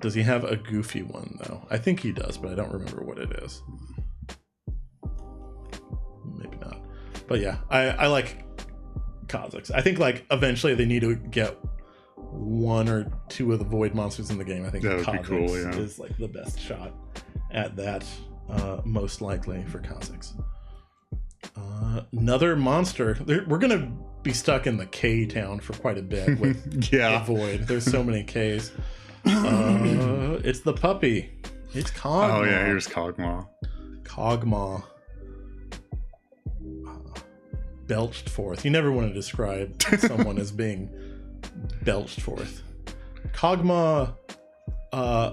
Does he have a goofy one though? I think he does, but I don't remember what it is. Maybe not. But yeah, I like Kha'Zix. I think like eventually they need to get 1 or 2 of the void monsters in the game. I think Kha'Zix is like the best shot at that, most likely for Kha'Zix. Another monster. We're gonna be stuck in the K town for quite a bit with the void. There's so many Ks. It's the puppy. It's Kog'Maw. Oh yeah, here's Kog'Maw. Kog'Maw. Belched forth. You never want to describe someone as being belched forth. Kog'Maw, I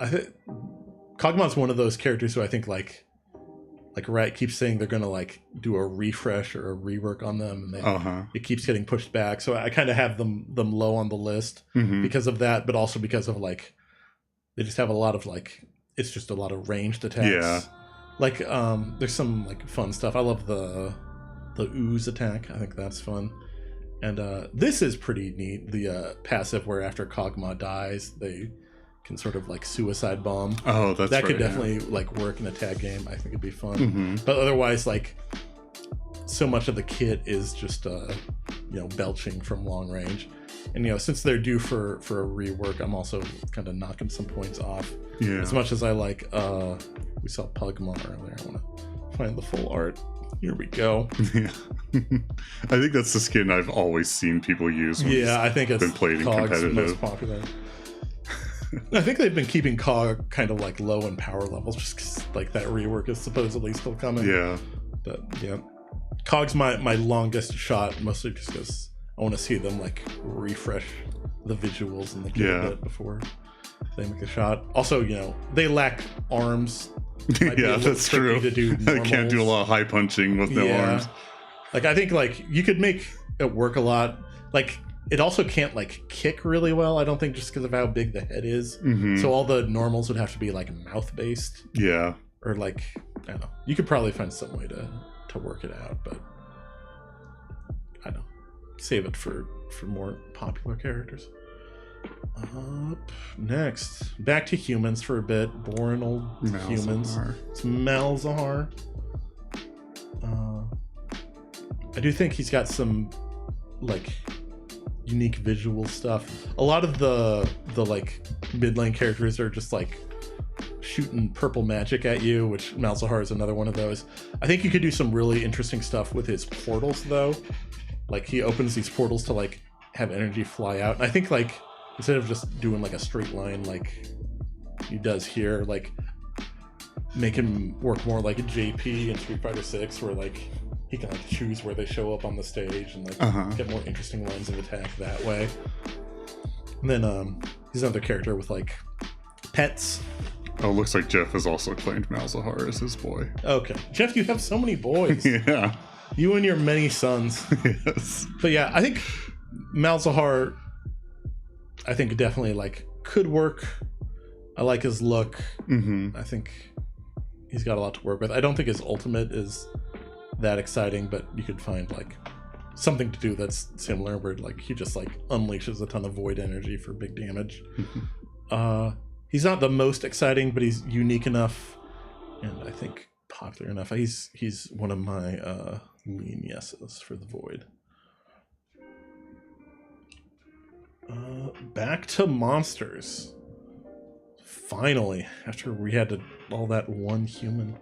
think Kog'Maw's one of those characters who I think like Riot keeps saying they're gonna like do a refresh or a rework on them, and it keeps getting pushed back. So I kind of have them low on the list because of that, but also because of like they just have a lot of like it's just a lot of ranged attacks. Yeah, like there's some like fun stuff. I love the ooze attack. I think that's fun. And this is pretty neat, the passive where after Kog'Maw dies, they can sort of like suicide bomb. Oh, that's that could definitely like work in a tag game. I think it'd be fun. But otherwise, like so much of the kit is just belching from long range. And since they're due for a rework, I'm also kind of knocking some points off. Yeah. As much as I like we saw Pugmaw earlier. I want to find the full art. Here we go. Yeah. I think that's the skin I've always seen people use when I think it's been played in competitive. Most popular. I think they've been keeping Cog kind of like low in power levels just because like that rework is supposedly still coming. Yeah. But yeah. Cog's my longest shot, mostly just because I want to see them like refresh the visuals and the kit a bit before they make a shot. Also, they lack arms. Yeah, that's true. I can't do a lot of high punching with no arms. Like I think like you could make it work a lot. Like it also can't like kick really well, I don't think, just because of how big the head is. So all the normals would have to be like mouth based. Yeah. Or like I don't know. You could probably find some way to work it out, but I don't know. Save it for more popular characters. Up next, back to humans for a bit. Boring old humans. It's Malzahar. I do think he's got some like unique visual stuff. A lot of the like mid lane characters are just like shooting purple magic at you, which Malzahar is another one of those. I think you could do some really interesting stuff with his portals though. Like he opens these portals to like have energy fly out. And I think like instead of just doing like a straight line like he does here, like make him work more like a JP in Street Fighter 6 where like he can like choose where they show up on the stage and like get more interesting lines of attack that way. And then he's another character with like pets. Oh, looks like Jeff has also claimed Malzahar as his boy. Okay. Jeff, you have so many boys. Yeah. You and your many sons. Yes. But yeah, I think Malzahar I think definitely like could work. I like his look. I think he's got a lot to work with. I don't think his ultimate is that exciting, but you could find like something to do that's similar where like he just like unleashes a ton of void energy for big damage. he's not the most exciting, but he's unique enough, and I think popular enough. He's one of my lean yeses for the Void. Back to monsters. Finally, after we had all that one human.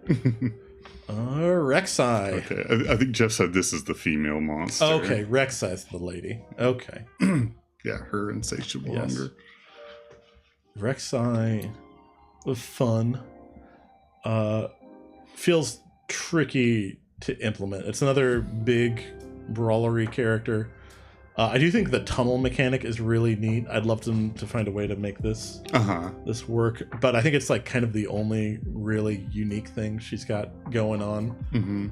Rek'Sai. Okay, I think Jeff said this is the female monster. Okay, Rek'Sai's the lady. Okay. Yeah, her insatiable hunger. Rek'Sai was fun. Feels tricky to implement. It's another big brawlery character. I do think the tunnel mechanic is really neat. I'd love them to find a way to make this this work, but I think it's like kind of the only really unique thing she's got going on. Mm-hmm.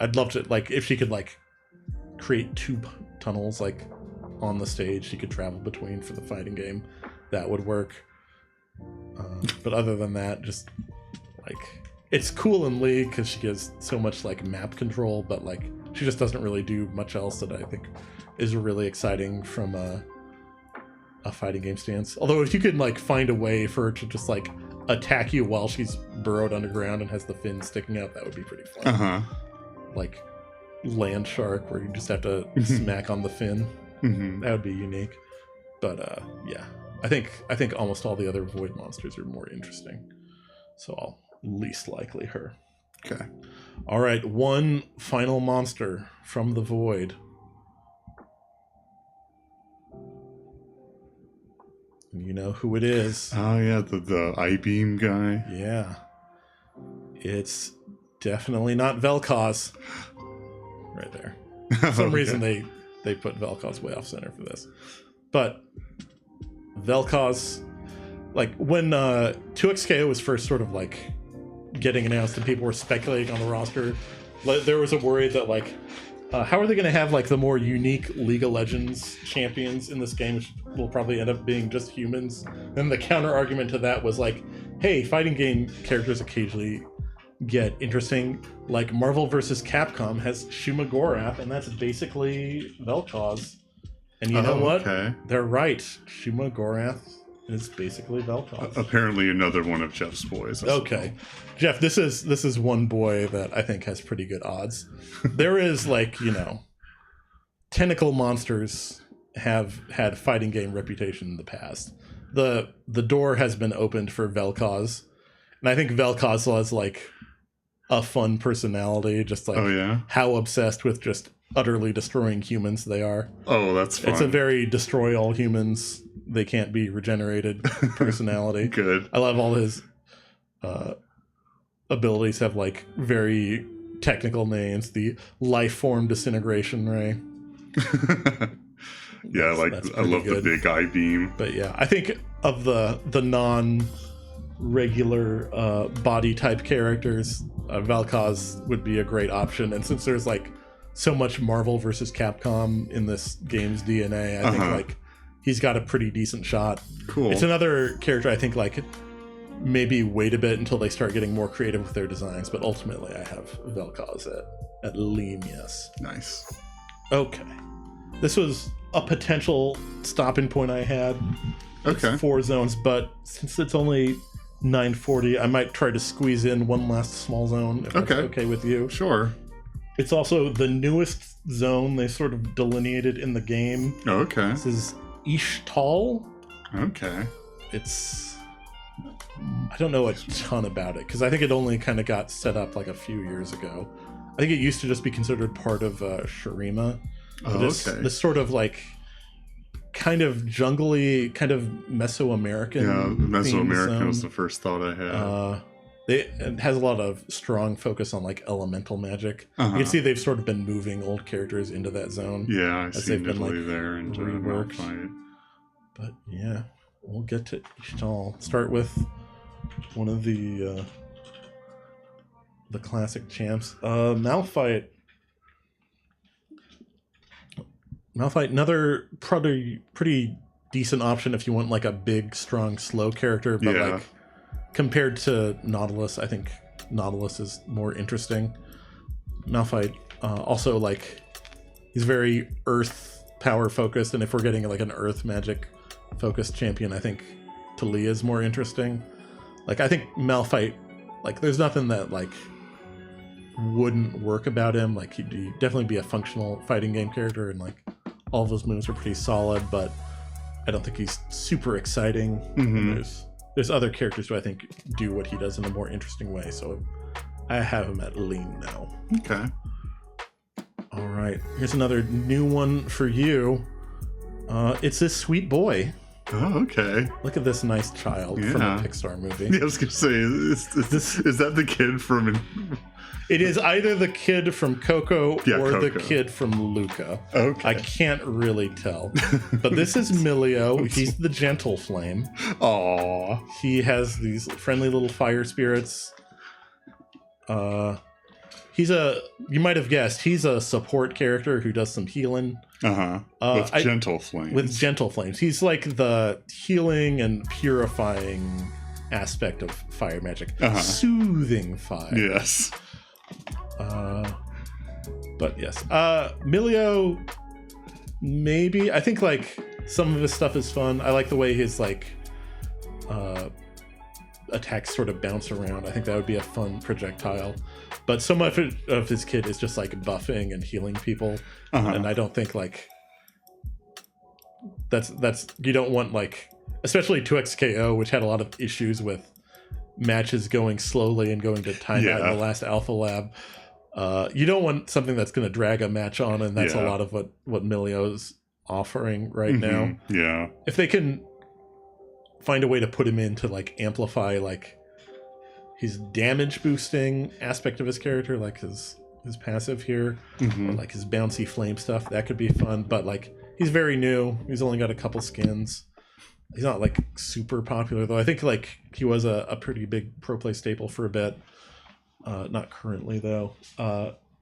I'd love to, like, if she could like create 2 tunnels like on the stage she could travel between for the fighting game. That would work. But other than that, just like, it's cool in League because she gives so much like map control, but like she just doesn't really do much else that I think is really exciting from a fighting game stance. Although if you could like find a way for her to just like attack you while she's burrowed underground and has the fin sticking out, that would be pretty fun. Like Land Shark, where you just have to smack on the fin. That would be unique. But yeah, I think almost all the other Void monsters are more interesting. So I'll least likely her. Okay. All right, one final monster from the Void. You know who it is. Oh yeah, the I-beam guy. Yeah. It's definitely not Vel'Koz. Right there. For some reason they put Vel'Koz way off center for this. But Vel'Koz, like when 2XKO was first sort of like getting announced and people were speculating on the roster, there was a worry that like how are they going to have like the more unique League of Legends champions in this game, which will probably end up being just humans. Then the counter argument to that was like, hey, fighting game characters occasionally get interesting. Like Marvel vs. Capcom has Shuma Gorath, and that's basically Vel'Koz. And you know what? Okay. They're right. Shuma Gorath is basically Vel'Koz. Apparently another one of Jeff's boys. Okay. Jeff, this is one boy that I think has pretty good odds. There is like, you know, tentacle monsters have had fighting game reputation in the past. The door has been opened for Vel'Koz. And I think Vel'Koz has like a fun personality, just like how obsessed with just utterly destroying humans they are. Oh, that's fun. It's a very destroy all humans, they can't be regenerated personality. Good. I love all his abilities have like very technical names. The life form disintegration ray. Yeah, I love the big I-beam. But yeah, I think of the non-regular body type characters, Vel'Koz would be a great option. And since there's like so much Marvel versus Capcom in this game's DNA, I think like he's got a pretty decent shot. Cool. It's another character I think like maybe wait a bit until they start getting more creative with their designs, but ultimately I have Vel'Koz at lean yes. Nice. Okay. This was a potential stopping point I had. Okay. It's 4 zones, but since it's only 9:40, I might try to squeeze in one last small zone if that's okay with you. Sure. It's also the newest zone they sort of delineated in the game. Okay. This is Ixtal. Okay. I don't know a ton about it because I think it only kind of got set up like a few years ago. I think it used to just be considered part of Shurima. This sort of like kind of jungly, kind of Mesoamerican. Yeah, Mesoamerican was the first thought I had. It has a lot of strong focus on like elemental magic. You can see they've sort of been moving old characters into that zone. Yeah, I see been Italy there and reworked. But yeah, we'll get to Ixtal. Start with one of the classic champs, Malphite. Malphite, another pretty decent option if you want like a big, strong, slow character. But like compared to Nautilus, I think Nautilus is more interesting. Malphite also like he's very earth power focused, and if we're getting like an earth magic focused champion, I think Talia is more interesting. Like, I think Malphite, like, there's nothing that, like, wouldn't work about him. Like, he'd definitely be a functional fighting game character, and, like, all of his moves are pretty solid, but I don't think he's super exciting. And there's other characters who I think do what he does in a more interesting way, so I have him at lean now. Okay. All right, here's another new one for you. It's this sweet boy. Oh, okay. Look at this nice child from a Pixar movie. Yeah, I was going to say, is that the kid from... It is either the kid from Coco or Coco. the kid from Luca. Okay. I can't really tell. But this is Milio. He's the gentle flame. Aww. He has these friendly little fire spirits. You might have guessed, he's a support character who does some healing. With gentle flames. With gentle flames. He's like the healing and purifying aspect of fire magic. Soothing fire. Yes. But yes. Milio, maybe. I think, like, some of his stuff is fun. I like the way his, like, attacks sort of bounce around. I think that would be a fun projectile. But so much of his kit is just, like, buffing and healing people. And I don't think, like, that's you don't want, like, especially 2XKO, which had a lot of issues with matches going slowly and going to timeout in the last alpha lab. You don't want something that's going to drag a match on, and that's a lot of what Milio's offering right now. Yeah. If they can find a way to put him in to, like, amplify, like, his damage boosting aspect of his character, like his passive here, or like his bouncy flame stuff, that could be fun. But, like, he's very new. He's only got a couple skins. He's not, like, super popular, though. I think, like, he was a pretty big pro play staple for a bit. Not currently, though.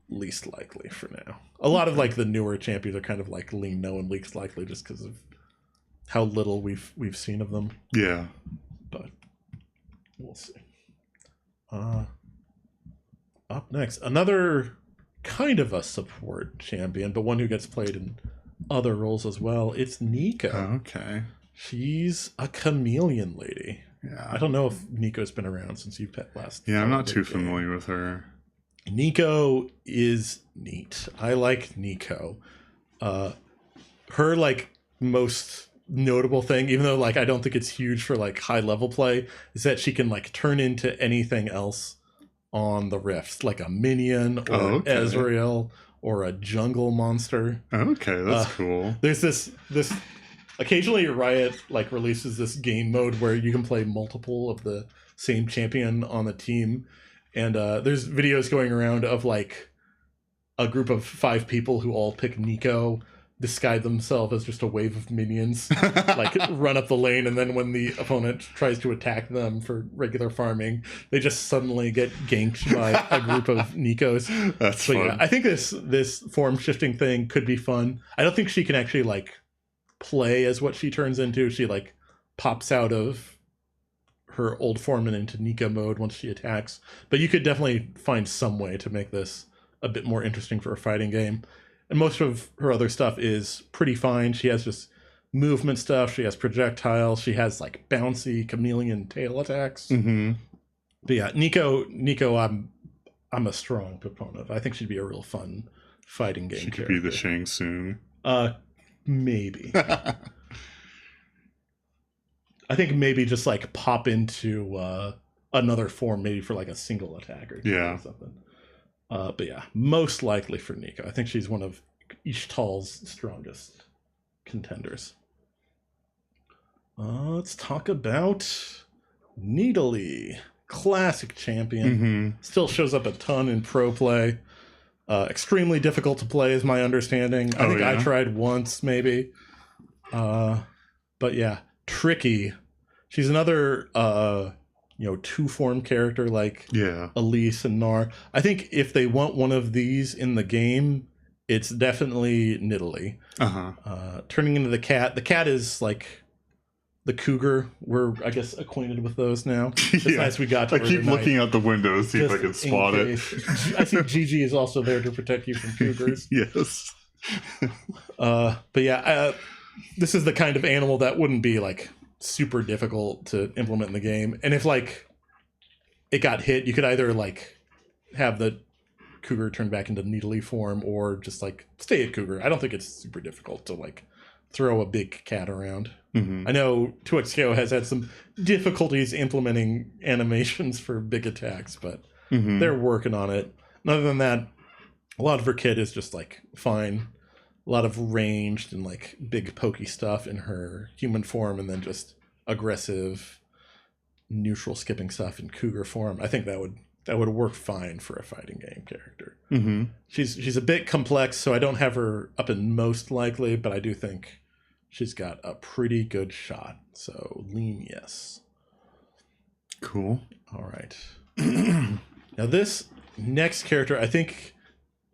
Least likely for now. A lot of, like, the newer champions are kind of, like, lean no and least likely just because of how little we've seen of them. Yeah. But we'll see. Up next, another kind of a support champion, but one who gets played in other roles as well. It's Nico. Okay. She's a chameleon lady. Yeah. I don't know if Nico's been around since you last. Yeah, I'm not too familiar with her. Nico is neat. I like Nico. Her, like, most notable thing, even though, like, I don't think it's huge for, like, high level play, is that she can, like, turn into anything else on the rifts, like a minion or Ezreal or a jungle monster. Okay, that's cool. There's this occasionally Riot, like, releases this game mode where you can play multiple of the same champion on the team, and there's videos going around of, like, a group of 5 people who all pick Nico, disguise themselves as just a wave of minions, like, run up the lane, and then when the opponent tries to attack them for regular farming, they just suddenly get ganked by a group of Nikos. That's fun. Yeah, I think this form shifting thing could be fun. I don't think she can actually, like, play as what she turns into. She, like, pops out of her old form and into Nico mode once she attacks. But you could definitely find some way to make this a bit more interesting for a fighting game. And most of her other stuff is pretty fine. She has just movement stuff. She has projectiles. She has, like, bouncy chameleon tail attacks. But yeah, Nico, I'm a strong proponent of. I think she'd be a real fun fighting game. She could be the Shang Tsung. Maybe. I think maybe just, like, pop into another form, maybe for, like, a single attack or something. But yeah, most likely for Nico. I think she's one of Ixtal's strongest contenders. Let's talk about Nidalee. Classic champion. Still shows up a ton in pro play. Extremely difficult to play is my understanding. I think I tried once, maybe. But yeah, tricky. She's another... 2-form character like Elise and Gnar. I think if they want one of these in the game, it's definitely Nidalee. Turning into the cat. The cat is like the cougar. We're, I guess, acquainted with those now. As nice we got to I keep looking out the window to see if I can spot it. I see Gigi is also there to protect you from cougars. Yes. But yeah, this is the kind of animal that wouldn't be like super difficult to implement in the game. And if like it got hit, you could either like have the cougar turn back into needly form or just like stay at cougar. I don't think it's super difficult to like throw a big cat around. I know 2XKO has had some difficulties implementing animations for big attacks, but they're working on it. And other than that, a lot of her kit is just like fine. A lot of ranged and like big pokey stuff in her human form, and then just aggressive neutral skipping stuff in cougar form. I think that would work fine for a fighting game character. She's a bit complex, so I don't have her up in most likely, but I do think she's got a pretty good shot. So lean yes. Cool. All right. Now this next character, I think,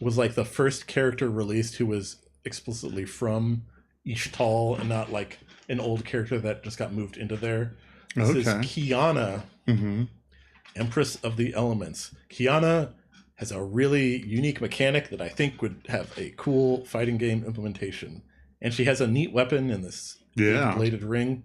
was like the first character released who was explicitly from Ixtal and not like an old character that just got moved into there. This is Kiana, Empress of the Elements. Kiana has a really unique mechanic that I think would have a cool fighting game implementation. And she has a neat weapon in this bladed ring.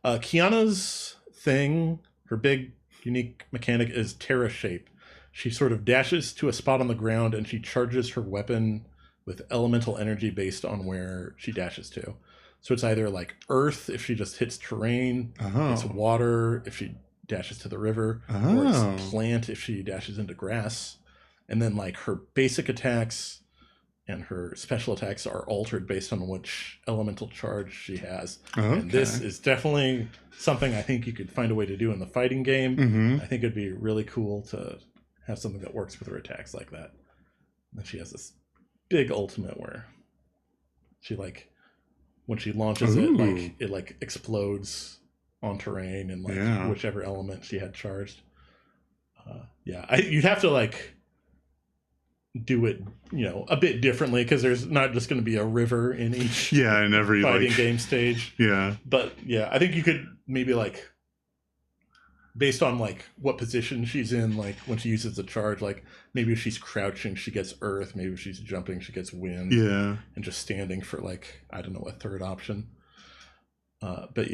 Kiana's thing, her big unique mechanic is Terra Shape. She sort of dashes to a spot on the ground and she charges her weapon with elemental energy based on where she dashes to. So it's either like earth if she just hits terrain, it's water if she dashes to the river, or it's plant if she dashes into grass. And then like her basic attacks and her special attacks are altered based on which elemental charge she has. And this is definitely something I think you could find a way to do in the fighting game. I think it'd be really cool to have something that works with her attacks like that. And then she has this big ultimate where she like, when she launches it like explodes on terrain and like whichever element she had charged. You'd have to like do it, a bit differently because there's not just going to be a river in each in every fighting game stage. But I think you could maybe like, based on like what position she's in, like when she uses the charge, like maybe if she's crouching she gets earth, maybe if she's jumping she gets wind, and just standing for like, I don't know, a third option. But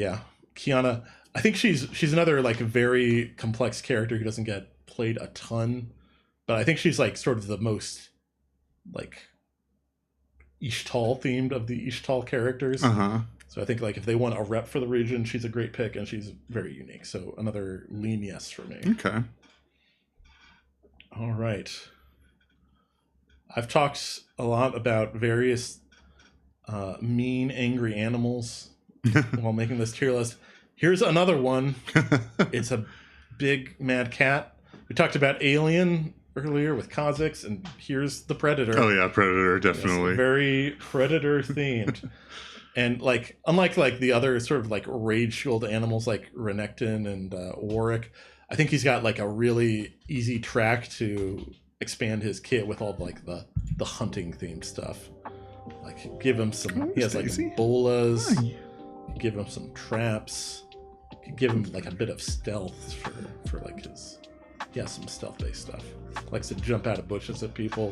Kiana, I think she's another like very complex character who doesn't get played a ton, but I think she's like sort of the most like Ixtal themed of the Ixtal characters. So I think like if they want a rep for the region, she's a great pick and she's very unique. So another lean yes for me. Okay. All right. I've talked a lot about various mean, angry animals while making this tier list. Here's another one. It's a big mad cat. We talked about Alien earlier with Kazakhs, and here's the Predator. Oh yeah, Predator, definitely. It's very Predator themed. And like, unlike like the other sort of like rage fueled animals like Renekton and Warwick, I think he's got like a really easy track to expand his kit with all like the hunting themed stuff. Like give him some, he has like bolas, give him some traps, give him like a bit of stealth for like his, some stealth based stuff. Likes to jump out of bushes at people.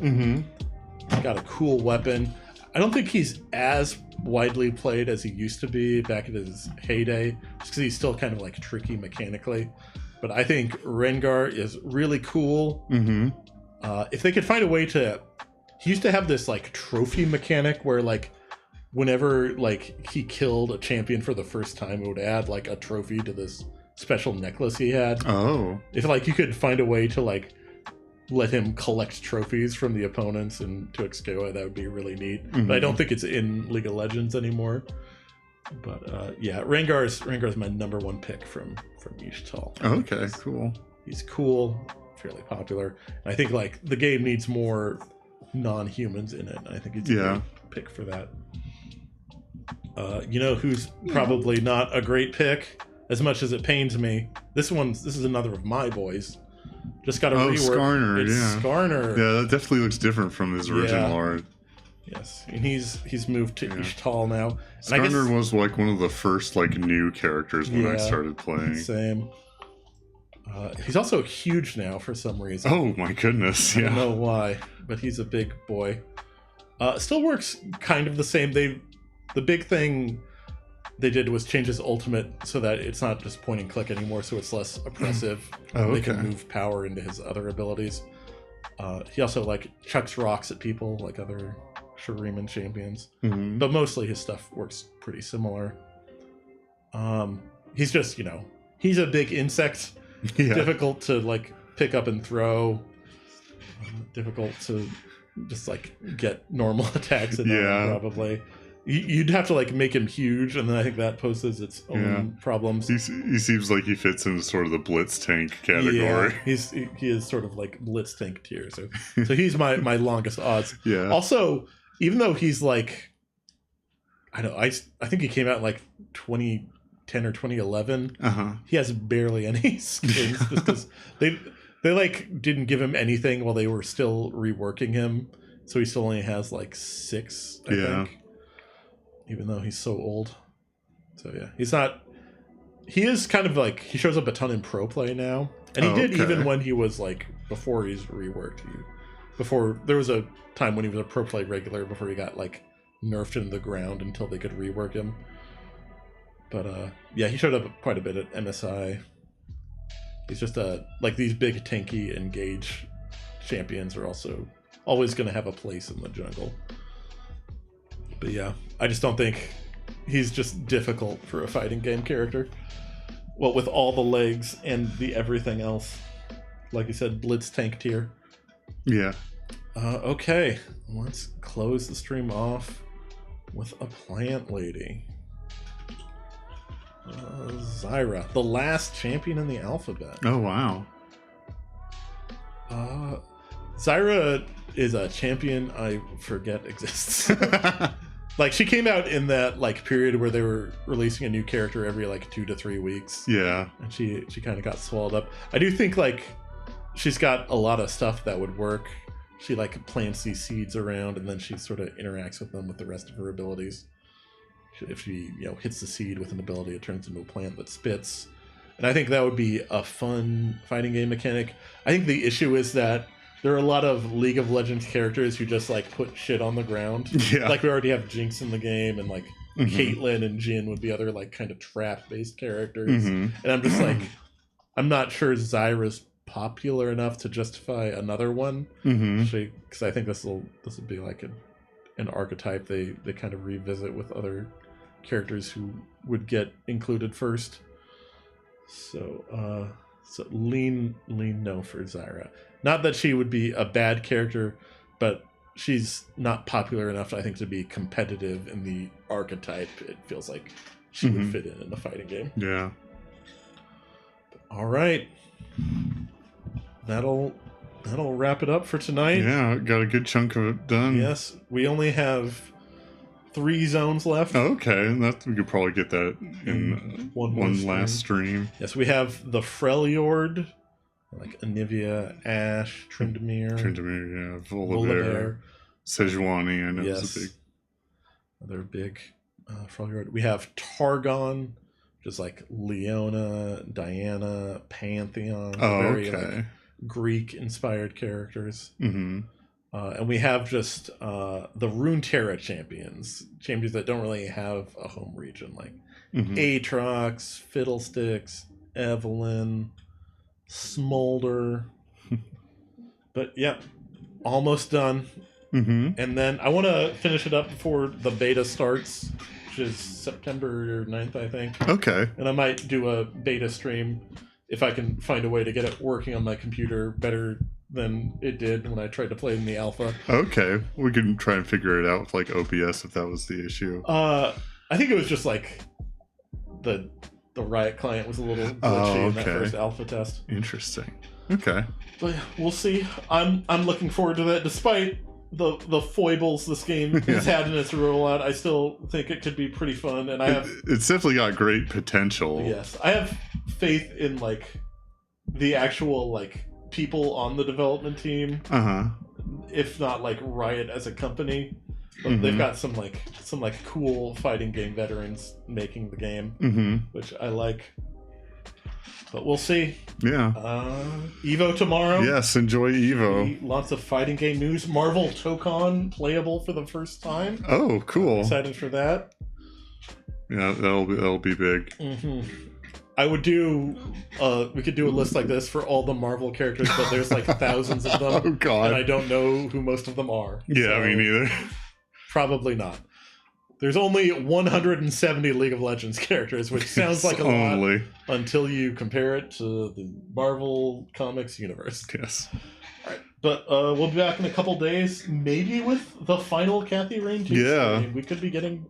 Got a cool weapon. I don't think he's as widely played as he used to be back in his heyday, just because he's still kind of like tricky mechanically. But I think Rengar is really cool. If they could find a way to, he used to have this like trophy mechanic where like whenever like he killed a champion for the first time, it would add like a trophy to this special necklace he had. If like you could find a way to like let him collect trophies from the opponents in 2XKO, that would be really neat. But I don't think it's in League of Legends anymore. But Rengar's my number one pick from Ixtal. Okay, cool. He's cool, fairly popular. And I think like the game needs more non-humans in it. I think he's a great pick for that. Who's probably not a great pick, as much as it pains me. This is another of my boys. Just got a rework. Skarner, it's Skarner. Yeah, that definitely looks different from his original art. Yes, and he's moved to Ixtal now. And Skarner was like one of the first like new characters when I started playing. Same. He's also huge now for some reason. Oh my goodness! I don't know why, but he's a big boy. Still works kind of the same. The big thing they did was change his ultimate so that it's not just point and click anymore, so it's less oppressive. They can move power into his other abilities. He also like chucks rocks at people like other Shurima champions, but mostly his stuff works pretty similar. He's just, you know, he's a big insect, difficult to like pick up and throw, difficult to just like get normal attacks in probably. You'd have to like make him huge, and then I think that poses its own problems. He seems like he fits into sort of the blitz tank category. Yeah, he is sort of like blitz tank tier, so he's my longest odds. Yeah. Also, even though he's like, I think he came out in like 2010 or 2011. He has barely any skins just because they like didn't give him anything while they were still reworking him, so he still only has like 6. I think. Even though he's so old. So yeah, he is kind of like, he shows up a ton in pro play now. And he did even when he was like, before he's reworked. There was a time when he was a pro play regular before he got like nerfed into the ground until they could rework him. But yeah, he showed up quite a bit at MSI. He's just like these big tanky engage champions are also always going to have a place in the jungle. But yeah, I just don't think he's just difficult for a fighting game character. Well, with all the legs and the everything else. Like you said, blitz tank tier. Yeah. Okay, let's close the stream off with a plant lady. Zyra, the last champion in the alphabet. Oh, wow. Zyra is a champion I forget exists. Like, she came out in that like period where they were releasing a new character every like 2 to 3 weeks. Yeah. And she kind of got swallowed up. I do think like she's got a lot of stuff that would work. She like plants these seeds around, and then she sort of interacts with them with the rest of her abilities. If she, you know, hits the seed with an ability, it turns into a plant that spits. And I think that would be a fun fighting game mechanic. I think the issue is that there are a lot of League of Legends characters who just like put shit on the ground. Yeah. Like we already have Jinx in the game, and like Caitlyn and Jhin would be other like kind of trap-based characters. And I'm just like, I'm not sure Zyra's popular enough to justify another one. Because I think this will be like an archetype they kind of revisit with other characters who would get included first. So lean no for Zyra. Not that she would be a bad character, but she's not popular enough, I think, to be competitive in the archetype. It feels like she would fit in a fighting game. Yeah. All right. That'll wrap it up for tonight. Yeah, got a good chunk of it done. Yes, we only have 3 zones left. Oh, okay, we could probably get that in one last stream. Yes, we have the Freljord, like Anivia, Ashe, Tryndamere, yeah, Volibear, Sejuani, I know is another big Freljord. We have Targon, which is like Leona, Diana, Pantheon, very like Greek-inspired characters. And we have just the Runeterra champions that don't really have a home region, like Aatrox, Fiddlesticks, Evelynn, Smolder. But yeah, almost done. And then I want to finish it up before the beta starts, which is September 9th, I think. Okay. And I might do a beta stream if I can find a way to get it working on my computer better than it did when I tried to play in the alpha. Okay. We can try and figure it out with like OBS if that was the issue. I think it was just like the Riot client was a little glitchy in that first alpha test. Interesting. Okay. But we'll see. I'm looking forward to that. Despite the foibles this game has had in its rollout, I still think it could be pretty fun, and it's definitely got great potential. Yes, I have faith in like the actual like people on the development team. If not like Riot as a company, but they've got some cool fighting game veterans making the game, which I like. But we'll see. Yeah. Evo tomorrow. Yes, enjoy Evo. Lots of fighting game news. Marvel Tokon playable for the first time. Oh, cool. I'm excited for that. Yeah, that'll be big. I would do. We could do a list like this for all the Marvel characters, but there's like thousands of them. Oh God! And I don't know who most of them are. Yeah, so me neither. Probably not. There's only 170 League of Legends characters, which sounds like a lot until you compare it to the Marvel Comics universe. Yes. All right, but we'll be back in a couple days, maybe with the final Kathy Rain 2 story. We could be getting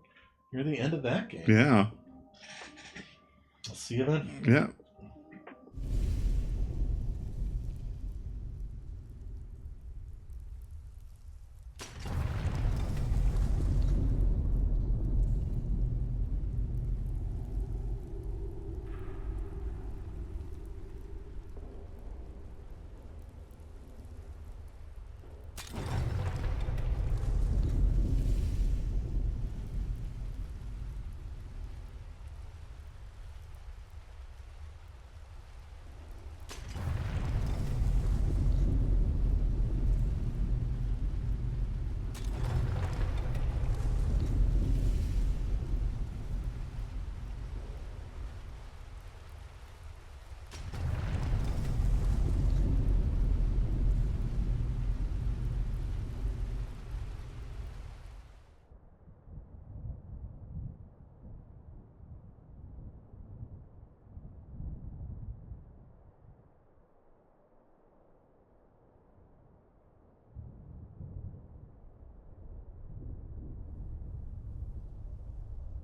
near the end of that game. Yeah. I'll see you then. Yeah.